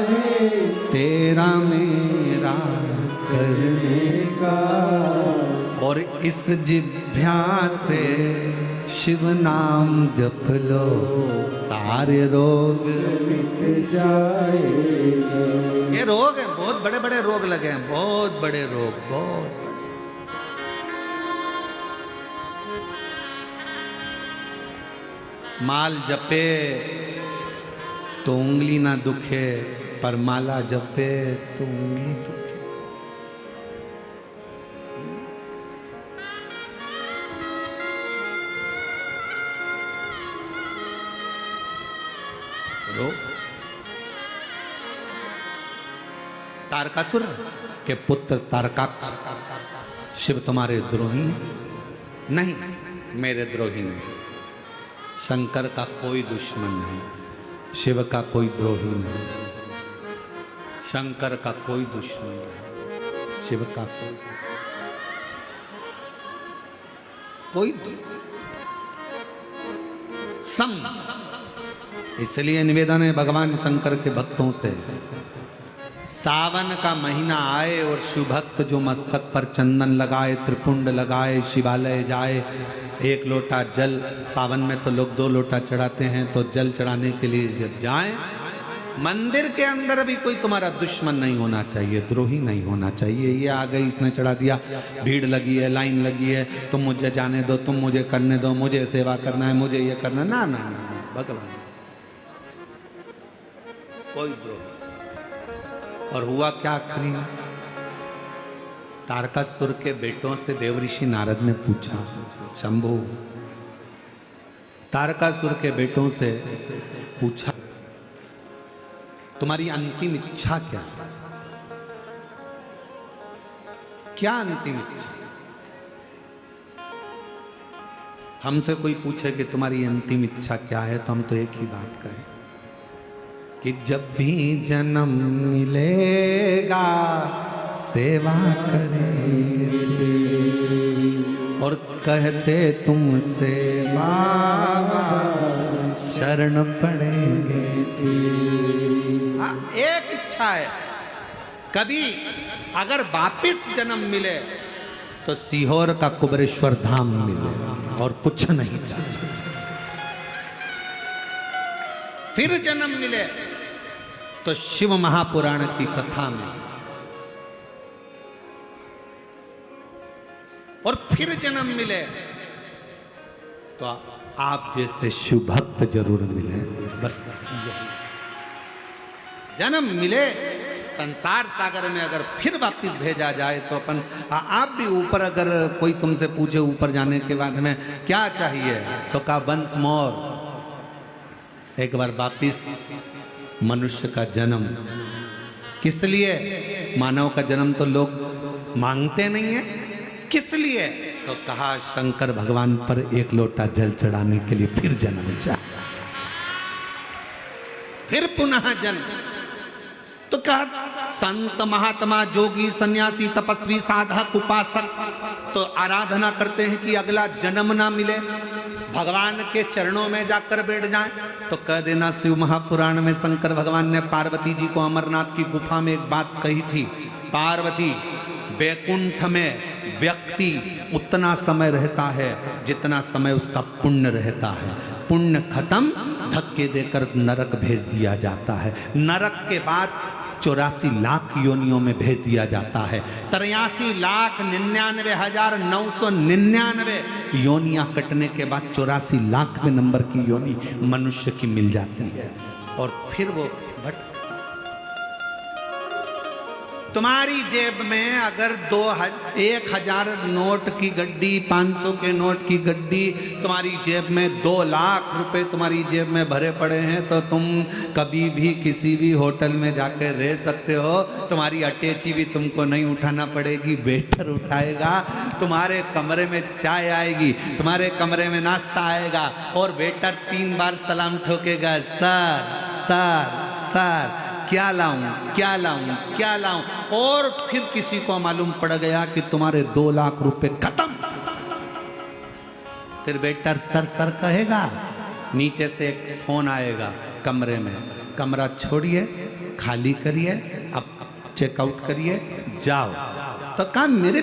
है तेरा मेरा करने का। और इस जिह्वा से शिव नाम जप लो, सारे रोग मिट जाएंगे। ये रोग है, बहुत बड़े बड़े रोग लगे हैं, बहुत बड़े रोग, बहुत बड़े। माल जपे तो उंगली ना दुखे, पर माला जपे तो उंगली दुखे। रो तारकासुर के पुत्र तारकाक्ष, शिव तुम्हारे द्रोही हैं? नहीं, मेरे द्रोही नहीं। शंकर का कोई दुश्मन नहीं, शिव का कोई द्रोही नहीं, शंकर का कोई दुश्मन नहीं, शिव का कोई सम। इसलिए निवेदन है भगवान शंकर के भक्तों से, सावन का महीना आए और शिव भक्त जो मस्तक पर चंदन लगाए, त्रिपुंड लगाए, शिवालय जाए, एक लोटा जल, सावन में तो लोग 2 लोटा चढ़ाते हैं, तो जल चढ़ाने के लिए जब जाए, मंदिर के अंदर भी कोई तुम्हारा दुश्मन नहीं होना चाहिए, द्रोही नहीं होना चाहिए। ये आ गई, इसने चढ़ा दिया, भीड़ लगी है, लाइन लगी है, तुम मुझे जाने दो, तुम मुझे करने दो, मुझे सेवा करना है, मुझे ये करना, ना ना ना, भगवान कोई द्रोही। और हुआ क्या आखिरी में? तारकासुर के बेटों से देवऋषि नारद ने पूछा, शंभु, तारकासुर के बेटों से पूछा, तुम्हारी अंतिम इच्छा क्या है? क्या अंतिम इच्छा? हमसे कोई पूछे कि तुम्हारी अंतिम इच्छा क्या है, तो हम तो एक ही बात कहें कि जब भी जन्म मिलेगा सेवा करेंगे, और कहते तुमसे बाबा शरण पड़ेंगे। एक इच्छा है, कभी अगर वापिस जन्म मिले तो सीहोर का कुबरेश्वर धाम मिले, और कुछ नहीं चाहिए। फिर जन्म मिले तो शिव महापुराण की कथा में, और फिर जन्म मिले तो आप जैसे शिव भक्त जरूर मिले। बस जन्म मिले संसार सागर में, अगर फिर वापिस भेजा जाए तो अपन आप भी ऊपर, अगर कोई तुमसे पूछे ऊपर जाने के बाद में क्या चाहिए, तो कहा वंस मोर, एक बार वापिस मनुष्य का जन्म। किस लिए? मानव का जन्म तो लोग मांगते नहीं है, किस लिए? तो कहा शंकर भगवान पर 1 लोटा जल चढ़ाने के लिए फिर जन्म चाहिए, फिर पुनः जन्म। तो कहा संत महात्मा जोगी सन्यासी तपस्वी साधक उपासक तो आराधना करते हैं कि अगला जन्म ना मिले, भगवान के चरणों में जाकर बैठ जाएं। तो कह देना, शिव महापुराण में शंकर भगवान ने पार्वती जी को अमरनाथ की गुफा में एक बात कही थी, पार्वती, वैकुंठ में व्यक्ति उतना समय रहता है जितना समय उसका पुण्य रहता है। पुण्य खत्म, धक्के देकर नरक भेज दिया जाता है। नरक के बाद 84 लाख योनियों में भेज दिया जाता है। 83,99,999 योनियां कटने के बाद 84 लाख में नंबर की योनि मनुष्य की मिल जाती है, और फिर वो भट। तुम्हारी जेब में अगर 1,000 नोट की गड्डी, 500 के नोट की गड्डी, तुम्हारी जेब में 2 लाख रुपए तुम्हारी जेब में भरे पड़े हैं, तो तुम कभी भी किसी भी होटल में जाकर रह सकते हो। तुम्हारी अटैची भी तुमको नहीं उठाना पड़ेगी, वेटर उठाएगा। तुम्हारे कमरे में चाय आएगी, तुम्हारे कमरे में नाश्ता आएगा, और वेटर 3 बार सलाम ठोकेगा, सर सर सर, क्या लाऊं क्या लाऊं क्या लाऊं। और फिर किसी को मालूम पड़ गया कि तुम्हारे 2 लाख रुपए खत्म। फिर वेटर सर सर कहेगा, नीचे से एक फोन आएगा कमरे में, कमरा छोड़िए, खाली करिए, अब चेकआउट करिए, जाओ। तो कहा मेरे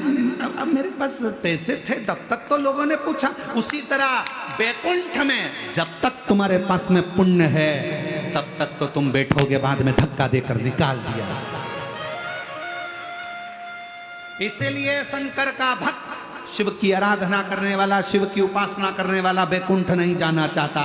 पास पैसे थे, तब तक तो लोगों ने पूछा। उसी तरह वैकुंठ में जब तक तुम्हारे पास में पुण्य है तब तक तो तुम बैठोगे, बाद में धक्का देकर निकाल दिया। इसीलिए शंकर का भक्त शिव की आराधना करने वाला, शिव की उपासना करने वाला वैकुंठ नहीं जाना चाहता,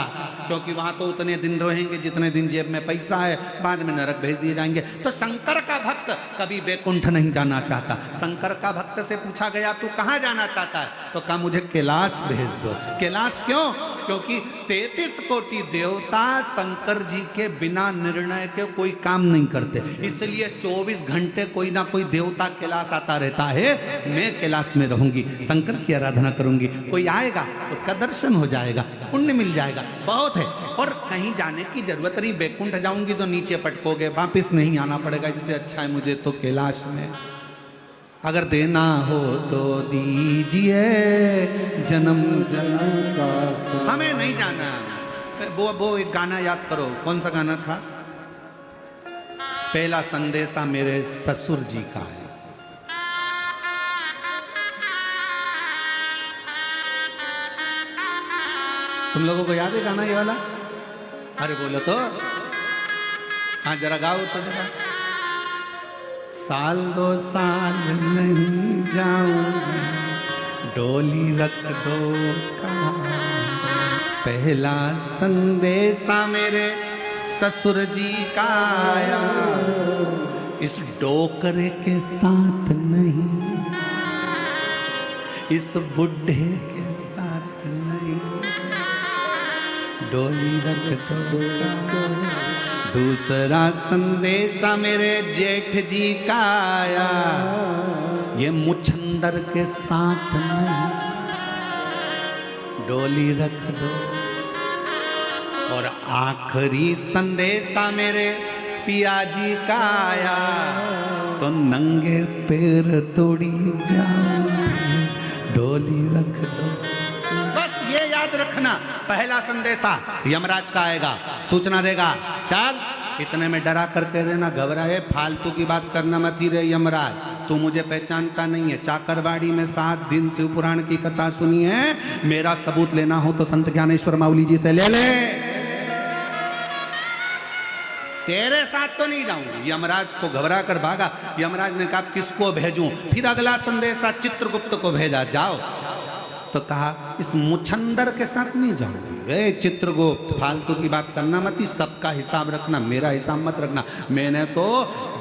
क्योंकि वहां तो उतने दिन रहेंगे जितने दिन जेब में पैसा है, बाद में नरक भेज दिए जाएंगे। तो शंकर का भक्त कभी वैकुंठ नहीं जाना चाहता। शंकर का भक्त से पूछा गया तू कहाँ जाना चाहता है, तो कहा मुझे कैलाश भेज दो। कैलाश क्यों? क्योंकि 33 कोटि देवता शंकर जी के बिना निर्णय के कोई काम नहीं करते, इसलिए 24 घंटे कोई ना कोई देवता कैलाश आता रहता है। मैं कैलाश में रहूंगी, शंकर की आराधना करूंगी, कोई आएगा उसका दर्शन हो जाएगा, पुण्य मिल जाएगा, बहुत है। और कहीं जाने की जरूरत नहीं, बैकुंठ जाऊंगी तो नीचे पटकोगे, वापिस नहीं आना पड़ेगा, इससे अच्छा है मुझे तो कैलाश में। अगर देना हो तो दीजिए जन्म जन्म का, हमें नहीं जाना। वो एक गाना याद करो, कौन सा गाना था? पहला संदेशा मेरे ससुर जी का है। तुम लोगों को याद है गाना ये वाला? अरे बोलो तो, हाँ जरा गाओ तो जरा। साल 2 साल नहीं जाऊंगा, डोली रख दो कहाँ, पहला संदेशा मेरे ससुर जी का आया, इस डोकरे के साथ नहीं, इस बुढ़े के साथ नहीं, डोली रख दो। दूसरा संदेशा मेरे जेठ जी का आया, ये मुछंदर के साथ नहीं, डोली रख दो। और आखिरी संदेशा मेरे पिया जी का आया, तो नंगे पैर तोड़ी जाऊंगी, डोली रख दो। बस ये याद रखना, पहला संदेशा यमराज का आएगा, सूचना देगा, चल इतने में डरा कर कह देना, घबराए फालतू की बात करना मत ही रे यमराज, तू मुझे पहचानता नहीं है। चाकरवाड़ी में 7 दिन शिव पुराण की कथा सुनी है, मेरा सबूत लेना हो तो संत ज्ञानेश्वर माउली जी से ले ले, तेरे साथ तो नहीं जाऊंगी। यमराज को घबरा कर भागा। यमराज ने कहा किसको भेजूं? फिर अगला संदेशा चित्रगुप्त को भेजा, जाओ। तो कहा इस मुछंदर के साथ नहीं जाऊंगी। चित्रगुप्त फालतू की बात करना मत, सबका हिसाब रखना, मेरा हिसाब मत रखना। मैंने तो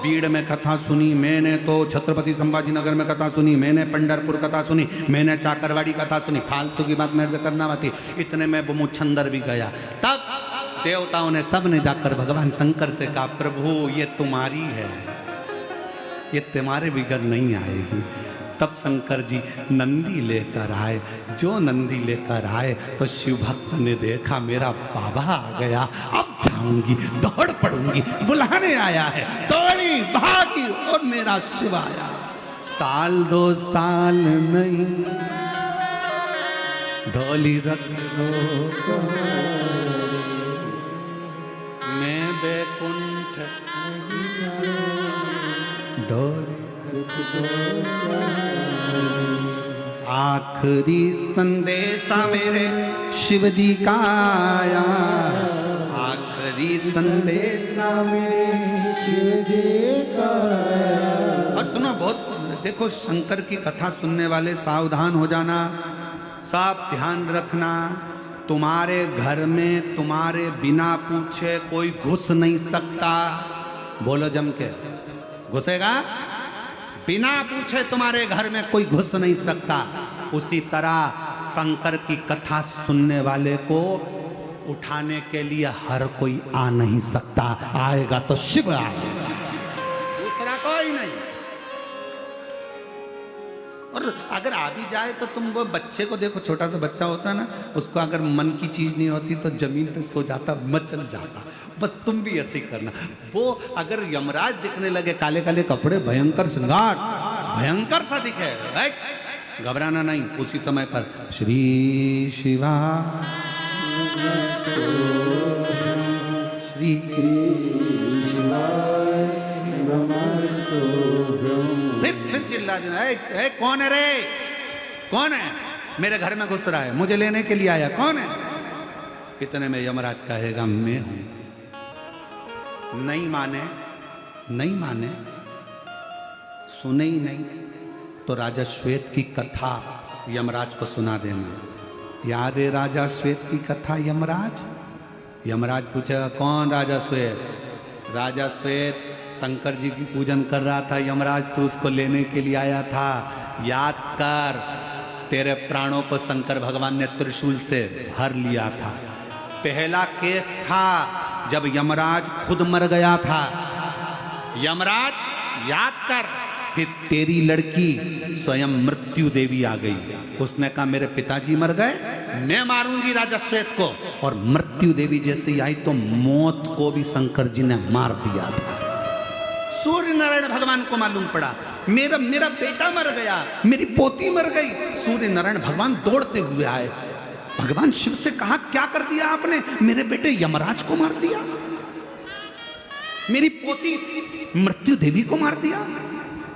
बीड़ में कथा सुनी, मैंने तो छत्रपति संभाजी नगर में कथा सुनी, मैंने पंढरपुर कथा सुनी, मैंने चाकरवाड़ी कथा सुनी, फालतू की बात मेरे से करना मत। इतने में वो मुछंदर भी गया। तब देवताओं ने सब ने जाकर भगवान शंकर से कहा प्रभु ये तुम्हारी है, ये तुम्हारे बिगड़ नहीं आएगी। तब शंकर जी नंदी लेकर आए। जो नंदी लेकर आए तो शिव भक्त ने देखा मेरा बाबा आ गया, अब जाऊंगी, दौड़ पड़ूंगी, बुलाने आया है, दौड़ी भागी और मेरा शिव आया। 1-2 साल नहीं, डोली रख दो, मैं बैकुंठ डोली। आखिरी संदेशा मेरे शिव जी का आया, आखिरी संदेशा मेरे शिव जी का आया। और सुनो, बहुत देखो, शंकर की कथा सुनने वाले सावधान हो जाना, सब ध्यान रखना। तुम्हारे घर में तुम्हारे बिना पूछे कोई घुस नहीं सकता। बोलो जम के, घुसेगा? बिना पूछे तुम्हारे घर में कोई घुस नहीं सकता। उसी तरह शंकर की कथा सुनने वाले को उठाने के लिए हर कोई आ नहीं सकता, आएगा तो शिव आएगा, दूसरा कोई नहीं। और अगर आ भी जाए तो तुम वो बच्चे को देखो, छोटा सा बच्चा होता है ना, उसको अगर मन की चीज नहीं होती तो जमीन पे सो जाता, मचल जाता। बस तुम भी ऐसे ही करना। वो अगर यमराज दिखने लगे, काले काले कपड़े, भयंकर श्रृंगार, भयंकर सा दिखे, राइट, घबराना नहीं। उसी समय पर श्री शिवा श्री फिर चिल्ला देना, ए, कौन है रे, कौन है मेरे घर में घुस रहा है, मुझे लेने के लिए आया, कौन है? इतने में यमराज कहेगा मैं हूं। नहीं माने, नहीं माने, सुने ही नहीं तो राजा श्वेत की कथा यमराज को सुना देना। याद है राजा श्वेत की कथा यमराज? यमराज पूछेगा कौन राजा श्वेत? राजा श्वेत शंकर जी की पूजन कर रहा था यमराज, तू उसको लेने के लिए आया था। याद कर, तेरे प्राणों को शंकर भगवान ने त्रिशूल से भर लिया था। पहला केस था जब यमराज खुद मर गया था। यमराज याद कर, फिर तेरी लड़की स्वयं मृत्यु देवी आ गई। उसने कहा मेरे पिताजी मर गए, मैं मारूंगी राजा श्वेत को। और मृत्यु देवी जैसे ही आई तो मौत को भी शंकर जी ने मार दिया था। सूर्य नारायण भगवान को मालूम पड़ा मेरा बेटा मर गया, मेरी पोती मर गई। सूर्य नारायण भगवान दौड़ते हुए आए। भगवान शिव से कहा क्या कर दिया आपने? मेरे बेटे यमराज को मार दिया, मेरी पोती मृत्यु देवी को मार दिया,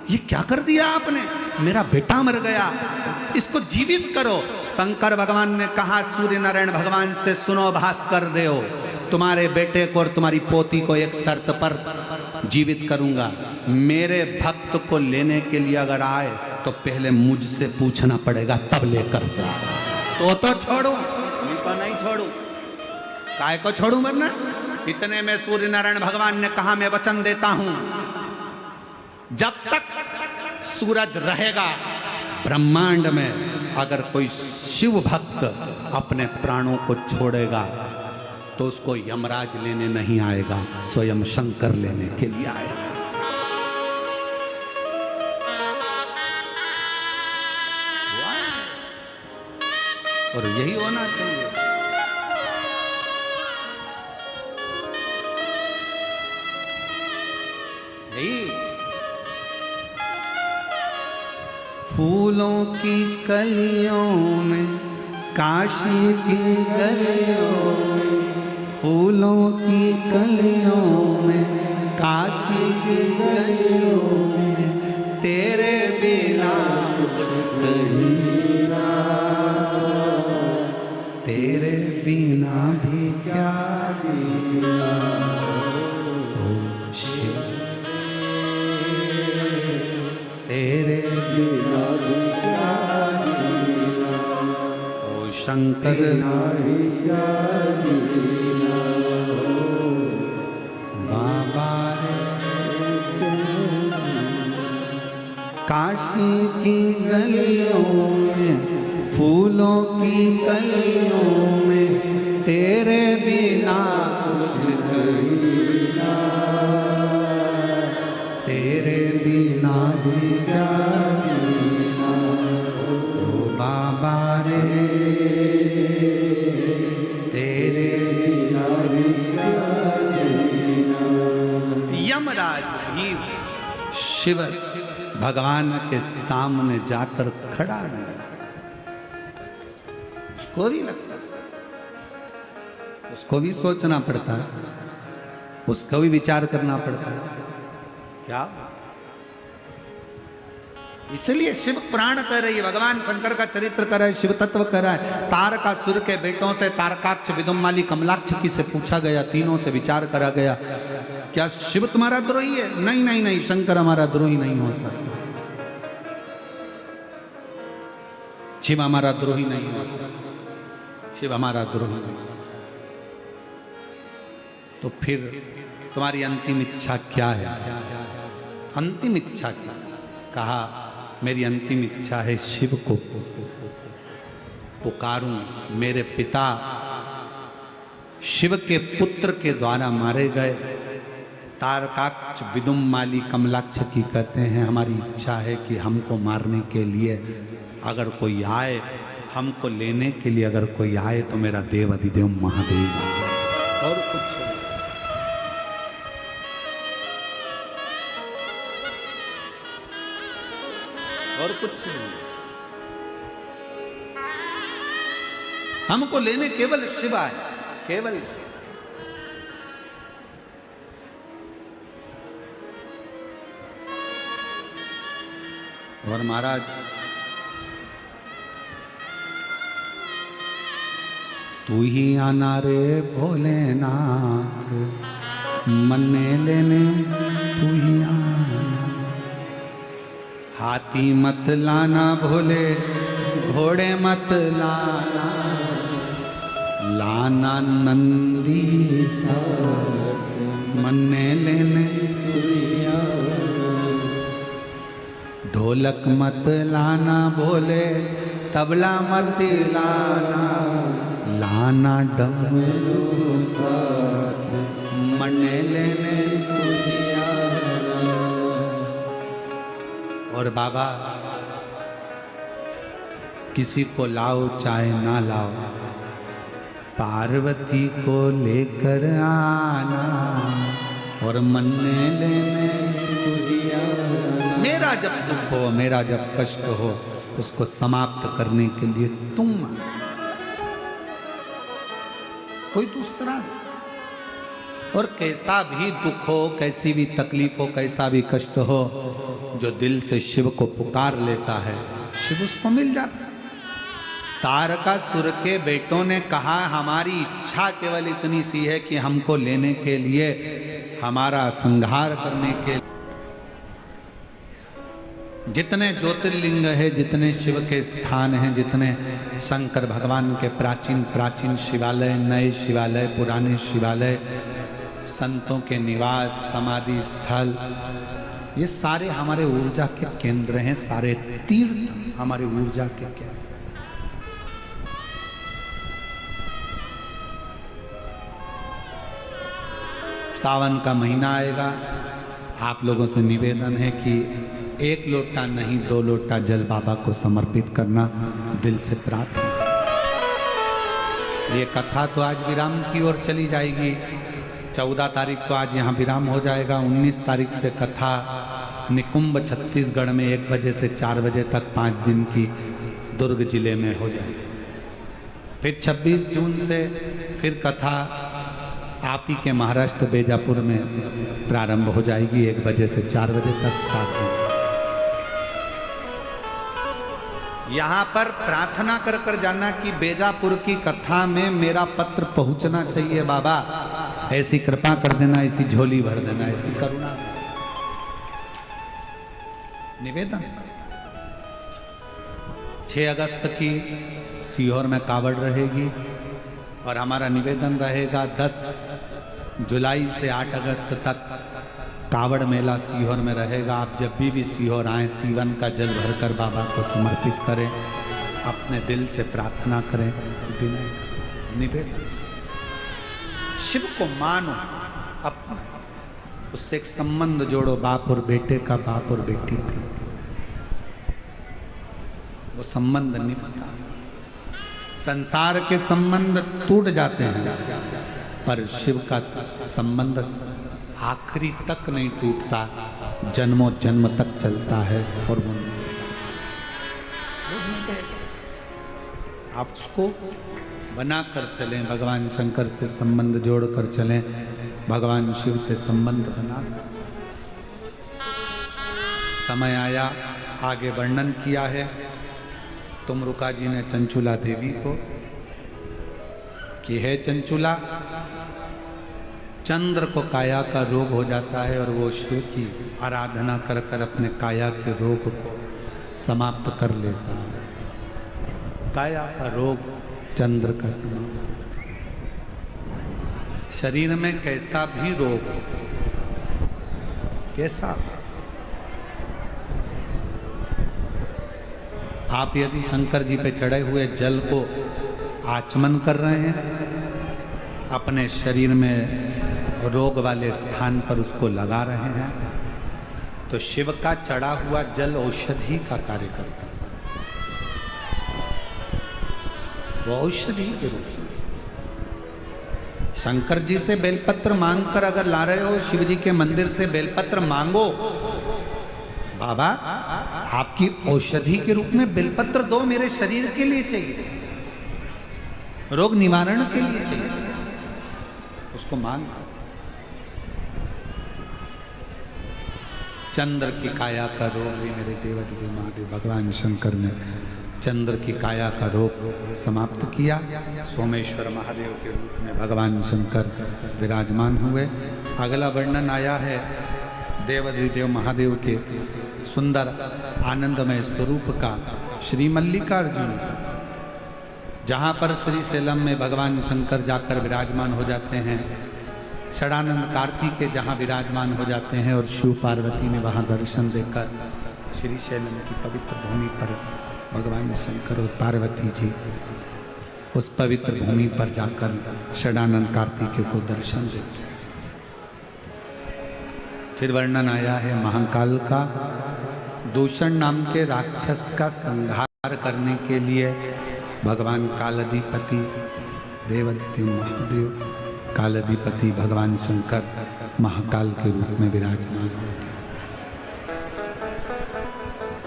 ये क्या कर दिया आपने? मेरा बेटा मर गया, इसको जीवित करो। शंकर भगवान ने कहा सूर्य नारायण भगवान से, सुनो भास्कर देव, तुम्हारे बेटे को और तुम्हारी पोती को एक शर्त पर जीवित करूंगा। मेरे भक्त को लेने के लिए अगर आए तो पहले मुझसे पूछना पड़ेगा, तब लेकर जा। तो छोड़ू, नहीं छोड़ू, काय को छोड़ू वरना? इतने में सूर्य नारायण भगवान ने कहा मैं वचन देता हूं, जब तक सूरज रहेगा ब्रह्मांड में, अगर कोई शिव भक्त अपने प्राणों को छोड़ेगा तो उसको यमराज लेने नहीं आएगा, स्वयं शंकर लेने के लिए आएगा। और यही होना चाहिए। यही फूलों की कलियों में, काशी की गलियों में, फूलों की कलियों में, काशी की गलियों में, तेरे बिना कुछ कहीं ना, तेरे बिना भी क्या जीना। ओ शिव तेरे बिना भी क्या जीना, ओ शंकर क्या जीना। बाबा रे काशी की गलियों में, फूलों की कलियों में, तेरे बिना कुछ जीना, तेरे बिना भी क्या जीना। ओ बाबा रे तेरे बिना भी क्या जीना। यमराज भी शिव भगवान के सामने जाकर खड़ा नहीं, उसको भी लगता, उसको भी सोचना पड़ता है, उसको भी विचार करना पड़ता है। क्या? इसलिए शिव पुराण कर रही है, भगवान शंकर का चरित्र कर रहा है, शिव तत्व कर रहा है। तारकासुर के बेटों से तारकाक्ष, विदुमाली, कमलाक्ष से पूछा गया, तीनों से विचार करा गया, क्या शिव तुम्हारा द्रोही है? नहीं नहीं नहीं, शंकर हमारा द्रोही नहीं हो सकता, शिव हमारा द्रोही नहीं हो सकता, शिव हमारा द्रोही नहीं। तो फिर तुम्हारी अंतिम इच्छा क्या है? अंतिम इच्छा क्या? कहा मेरी अंतिम इच्छा है शिव को पुकारूं। मेरे पिता शिव के पुत्र के द्वारा मारे गए तारकाक्ष, विदुमाली, कमलाक्ष की कहते हैं हमारी इच्छा है कि हमको मारने के लिए अगर कोई आए, हमको लेने के लिए अगर कोई आए तो मेरा देव अधिदेव महादेव, और कुछ और कुछ नहीं। हमको लेने केवल शिव आए, केवल। और महाराज तू ही आना रे भोलेनाथ, मन्ने लेने तू ही आना, हाथी मत लाना भोले घोड़े मत लाना, लाना नंदी साथ, मन्ने लेने ढोलक मत लाना भोले, तबला मत लाना, लाना डमरू साथ, मन्ने लेने और बाबा किसी को लाओ चाहे ना लाओ, पार्वती को लेकर आना और मन्ने लेने मेरा जब दुख हो, मेरा जब कष्ट हो, उसको समाप्त करने के लिए तुम, कोई दूसरा। और कैसा भी दुख हो, कैसी भी तकलीफ हो, कैसा भी कष्ट हो, जो दिल से शिव को पुकार लेता है, शिव उसको मिल जाता है। तारकासुर के बेटों ने कहा हमारी इच्छा केवल इतनी सी है कि हमको लेने के लिए, हमारा संहार करने के लिए। जितने ज्योतिर्लिंग है, जितने शिव के स्थान हैं, जितने शंकर भगवान के प्राचीन प्राचीन शिवालय, नए शिवालय, पुराने शिवालय, संतों के निवास, समाधि स्थल, ये सारे हमारे ऊर्जा के केंद्र हैं। सारे तीर्थ हमारे ऊर्जा के केंद्र। सावन का महीना आएगा, आप लोगों से निवेदन है कि 1 लोटा नहीं 2 लोटा जल बाबा को समर्पित करना, दिल से प्रार्थना। ये कथा तो आज विराम की ओर चली जाएगी। 14 तारीख को आज यहाँ विराम हो जाएगा। 19 तारीख से कथा निकुंभ छत्तीसगढ़ में 1 बजे से 4 बजे तक 5 दिन की दुर्ग जिले में हो जाएगी। फिर 26 जून से फिर कथा आप ही के महाराष्ट्र बेजापुर में प्रारंभ हो जाएगी 1 बजे से 4 बजे तक 7 दिन। यहाँ पर प्रार्थना कर कर जाना कि बेजापुर की कथा में मेरा पत्र पहुंचना चाहिए बाबा, ऐसी कृपा कर देना, ऐसी झोली भर देना, ऐसी करुणा निवेदन। 6 अगस्त की सीहोर में कावड़ रहेगी और हमारा निवेदन रहेगा 10 जुलाई से 8 अगस्त तक कावड़ मेला सीहोर में रहेगा। आप जब भी सीहोर आए, सीवन का जल भरकर बाबा को समर्पित करें, अपने दिल से प्रार्थना करें, विनय निवेदन। शिव को मानो, अपना उससे एक संबंध जोड़ो, बाप और बेटे का, बाप और बेटी का। वो संबंध निभता। संसार के संबंध टूट जाते हैं, पर शिव का संबंध आखिरी तक नहीं टूटता, जन्मों जन्म तक चलता है। और वो आप उसको बनाकर चलें, भगवान शंकर से संबंध जोड़कर चलें, भगवान शिव से संबंध बनाकर। समय आया, आगे वर्णन किया है तुमरुका जी ने चंचुला देवी को कि है चंचुला, चंद्र को काया का रोग हो जाता है और वो शिव की आराधना कर कर अपने काया के रोग को समाप्त कर लेता है। काया का रोग चंद्र का समाप्त। शरीर में कैसा भी रोग हो, कैसा, आप यदि शंकर जी पे चढ़े हुए जल को आचमन कर रहे हैं, अपने शरीर में रोग वाले स्थान पर उसको लगा रहे हैं, तो शिव का चढ़ा हुआ जल औषधि का कार्य करता है। वो औषधि के रूप में शंकर जी से बेलपत्र मांगकर अगर ला रहे हो, शिव जी के मंदिर से बेलपत्र मांगो, बाबा आपकी औषधि के रूप में बेलपत्र दो, मेरे शरीर के लिए चाहिए, रोग निवारण के लिए चाहिए, उसको मांग। चंद्र की काया का रोग भी मेरे देवाधिदेव महादेव भगवान शंकर ने चंद्र की काया का रोग समाप्त किया। सोमेश्वर महादेव के रूप में भगवान शंकर विराजमान हुए। अगला वर्णन आया है देवाधिदेव महादेव के सुंदर आनंदमय स्वरूप का, श्री मल्लिकार्जुन, जहाँ पर श्री सेलम में भगवान शंकर जाकर विराजमान हो जाते हैं, षडानंद कार्तिकेय जहाँ विराजमान हो जाते हैं और शिव पार्वती ने वहाँ दर्शन देकर श्री शैलम की पवित्र भूमि पर भगवान शंकर और पार्वती जी उस पवित्र भूमि पर जाकर षडानंद कार्तिकेय को दर्शन देते। फिर वर्णन आया है महाकाल का। दूषण नाम के राक्षस का संहार करने के लिए भगवान कालाधिपति देवादिदेव महादेव, कालाधिपति भगवान शंकर महाकाल के रूप में विराजमान।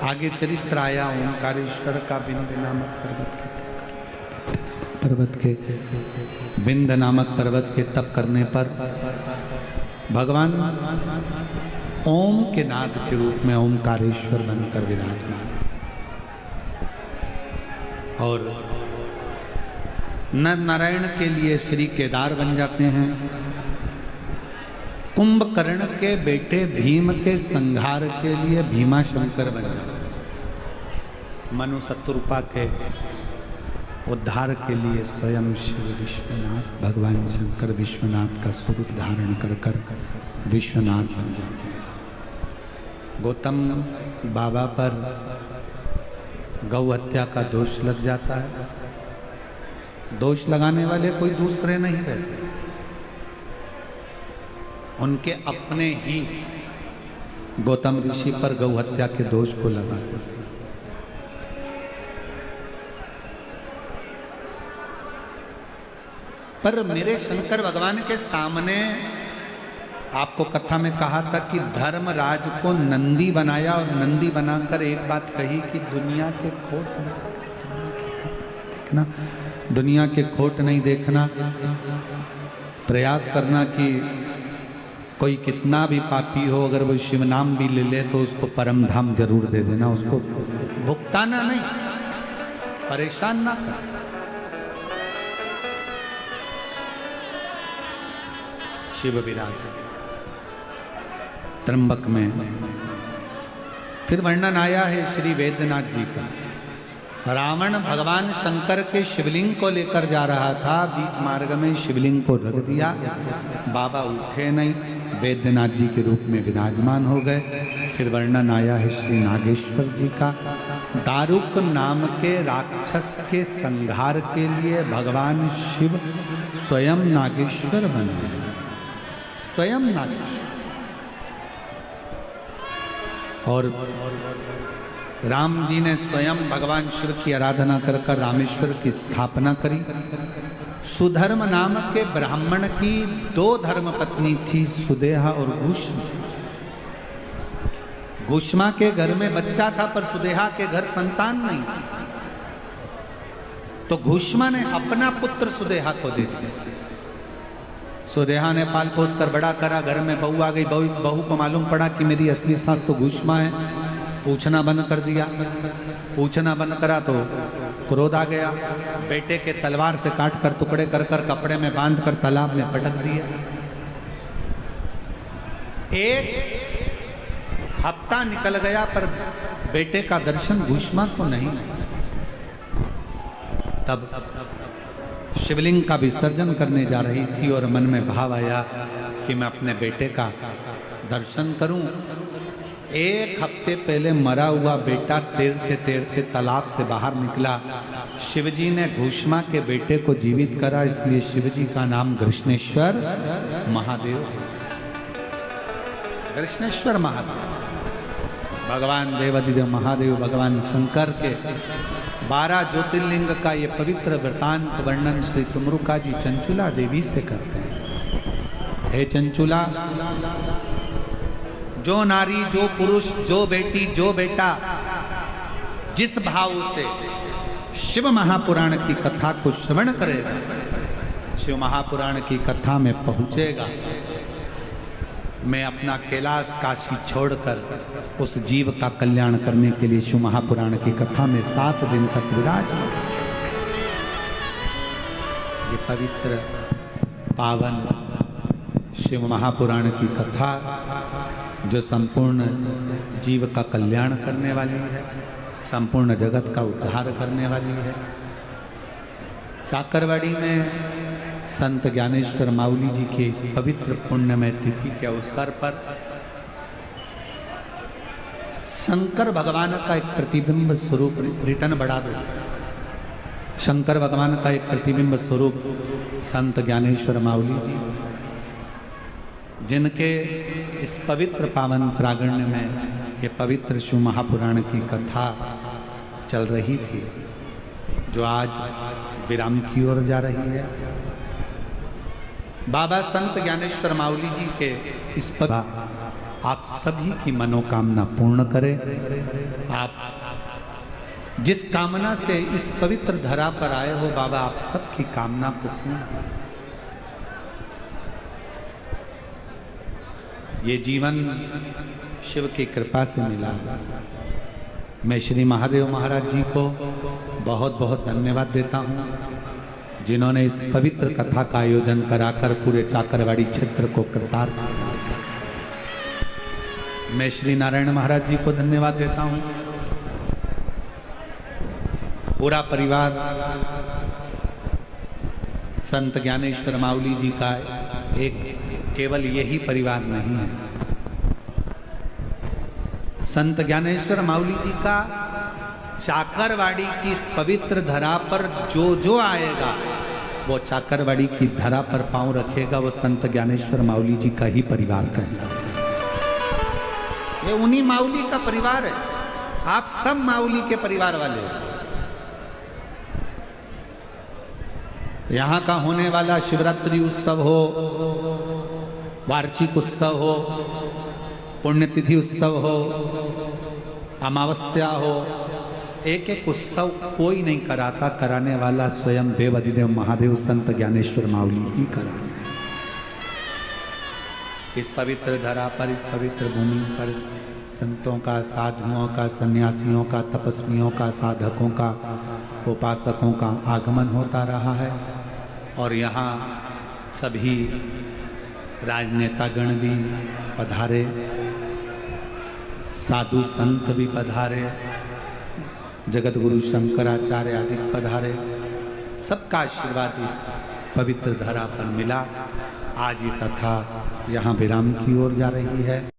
आगे चरित्र आया ओंकारेश्वर का विंध्य नामक पर्वत के तप करने पर भगवान ओम के नाद के रूप में ओंकारेश्वर बनकर विराजमान और नर नारायण के लिए श्री केदार बन जाते हैं। कुंभकर्ण के बेटे भीम के संहार के लिए भीमा शंकर बन जाते हैं। मनु शत्रुपा के उद्धार के लिए स्वयं शिव विश्वनाथ भगवान शंकर विश्वनाथ का स्वरूप धारण कर कर विश्वनाथ बन जाते हैं। गौतम बाबा पर गौ हत्या का दोष लग जाता है। दोष लगाने वाले कोई दूसरे नहीं रहते, उनके अपने ही गौतम ऋषि पर गौ हत्या के दोष को लगाते। पर मेरे शंकर भगवान के सामने आपको कथा में कहा था कि धर्मराज को नंदी बनाया और नंदी बनाकर एक बात कही कि दुनिया के खोट देखना, दुनिया के खोट नहीं देखना, प्रयास करना कि कोई कितना भी पापी हो अगर वो शिव नाम भी ले ले तो उसको परम धाम जरूर दे देना, उसको भुगताना नहीं, परेशान ना कर। शिव विराज त्र्यंबक में। फिर वर्णन आया है श्री वैद्यनाथ जी का। रावण भगवान शंकर के शिवलिंग को लेकर जा रहा था, बीच मार्ग में शिवलिंग को रख दिया, बाबा उठे नहीं, वैद्यनाथ जी के रूप में विराजमान हो गए। फिर वर्णन आया है श्री नागेश्वर जी का। दारुक नाम के राक्षस के संहार के लिए भगवान शिव स्वयं नागेश्वर बने, स्वयं नागेश्वर। और राम जी ने स्वयं भगवान शिव की आराधना कर कर रामेश्वर की स्थापना करी। सुधर्म नाम के ब्राह्मण की 2 धर्म पत्नी थी, सुदेहा और घुष्मा। घुष्मा के घर में बच्चा था पर सुदेहा के घर संतान नहीं थी, तो घुष्मा ने अपना पुत्र सुदेहा को दे दिया। सुदेहा ने पाल पोस कर बड़ा करा, घर में बहू आ गई। बहू को मालूम पड़ा कि मेरी असली सास तो घुष्मा है, पूछना बंद कर दिया। पूछना बंद करा तो क्रोध आ गया, बेटे के तलवार से काट कर टुकड़े कर कर कपड़े में बांध कर तालाब में पटक दिया। एक हफ्ता निकल गया पर बेटे का दर्शन घुष्मा को नहीं। तब शिवलिंग का विसर्जन करने जा रही थी और मन में भाव आया कि मैं अपने बेटे का दर्शन करूं। 1 हफ्ते पहले मरा हुआ बेटा तैरते तैरते तालाब से बाहर निकला। शिवजी ने घुष्मा के बेटे को जीवित करा, इसलिए शिवजी का नाम कृष्णेश्वर महादेव है। कृष्णेश्वर महादेव भगवान देवादिदेव महादेव भगवान शंकर के 12 ज्योतिर्लिंग का ये पवित्र वृतांत वर्णन श्री तुमरुका जी चंचुला देवी से करते हैं। हे चंचुला, जो नारी, जो पुरुष, जो बेटी, जो बेटा जिस भाव से शिव महापुराण की कथा को श्रवण करेगा, शिव महापुराण की कथा में पहुंचेगा, मैं अपना कैलाश काशी छोड़कर उस जीव का कल्याण करने के लिए शिव महापुराण की कथा में 7 दिन तक विराजमान। ये पवित्र पावन शिव महापुराण की कथा जो संपूर्ण जीव का कल्याण करने वाली है, संपूर्ण जगत का उद्धार करने वाली है। चाकरवाड़ी में संत ज्ञानेश्वर माउली जी के इस पवित्र पुण्यमय तिथि के अवसर पर शंकर भगवान का एक प्रतिबिंब स्वरूप रिटर्न बढ़ा दो। शंकर भगवान का एक प्रतिबिंब स्वरूप संत ज्ञानेश्वर माउली जी, जिनके इस पवित्र पावन प्रांगण में ये पवित्र शिव महापुराण की कथा चल रही थी, जो आज विराम की ओर जा रही है। बाबा संत ज्ञानेश्वर माउली जी के इस पर आप सभी की मनोकामना पूर्ण करें। आप जिस कामना से इस पवित्र धरा पर आए हो, बाबा आप सबकी कामना को पूर्ण करें। ये जीवन शिव की कृपा से मिला। मैं श्री महादेव महाराज जी को बहुत बहुत धन्यवाद देता हूँ, जिन्होंने इस पवित्र कथा का आयोजन कराकर पूरे चाकरवाड़ी क्षेत्र को कृतार्थ किया। मैं श्री नारायण महाराज जी को धन्यवाद देता हूँ। पूरा परिवार संत ज्ञानेश्वर माउली जी का एक केवल यही परिवार नहीं है। संत ज्ञानेश्वर माउली जी का चाकरवाड़ी की इस पवित्र धरा पर जो जो आएगा, वो चाकरवाड़ी की धरा पर पांव रखेगा, वो संत ज्ञानेश्वर माउली जी का ही परिवार कहलाएगा। ये उन्हीं माउली का परिवार है। आप सब माउली के परिवार वाले हो। यहाँ का होने वाला शिवरात्रि उत्सव हो, वार्षिक उत्सव हो, पुण्यतिथि उत्सव हो, अमावस्या हो, एक एक उत्सव कोई नहीं कराता, कराने वाला स्वयं देव अधिदेव महादेव संत ज्ञानेश्वर माउली ही करा। इस पवित्र धरा पर, इस पवित्र भूमि पर संतों का, साधुओं का, सन्यासियों का, तपस्वियों का, साधकों का, उपासकों का आगमन होता रहा है। और यहाँ सभी राजनेतागण भी पधारे, साधु संत भी पधारे, जगत गुरु शंकराचार्य आदि पधारे। सबका आशीर्वाद इस पवित्र धरा पर मिला। आज ये कथा यहाँ विराम की ओर जा रही है।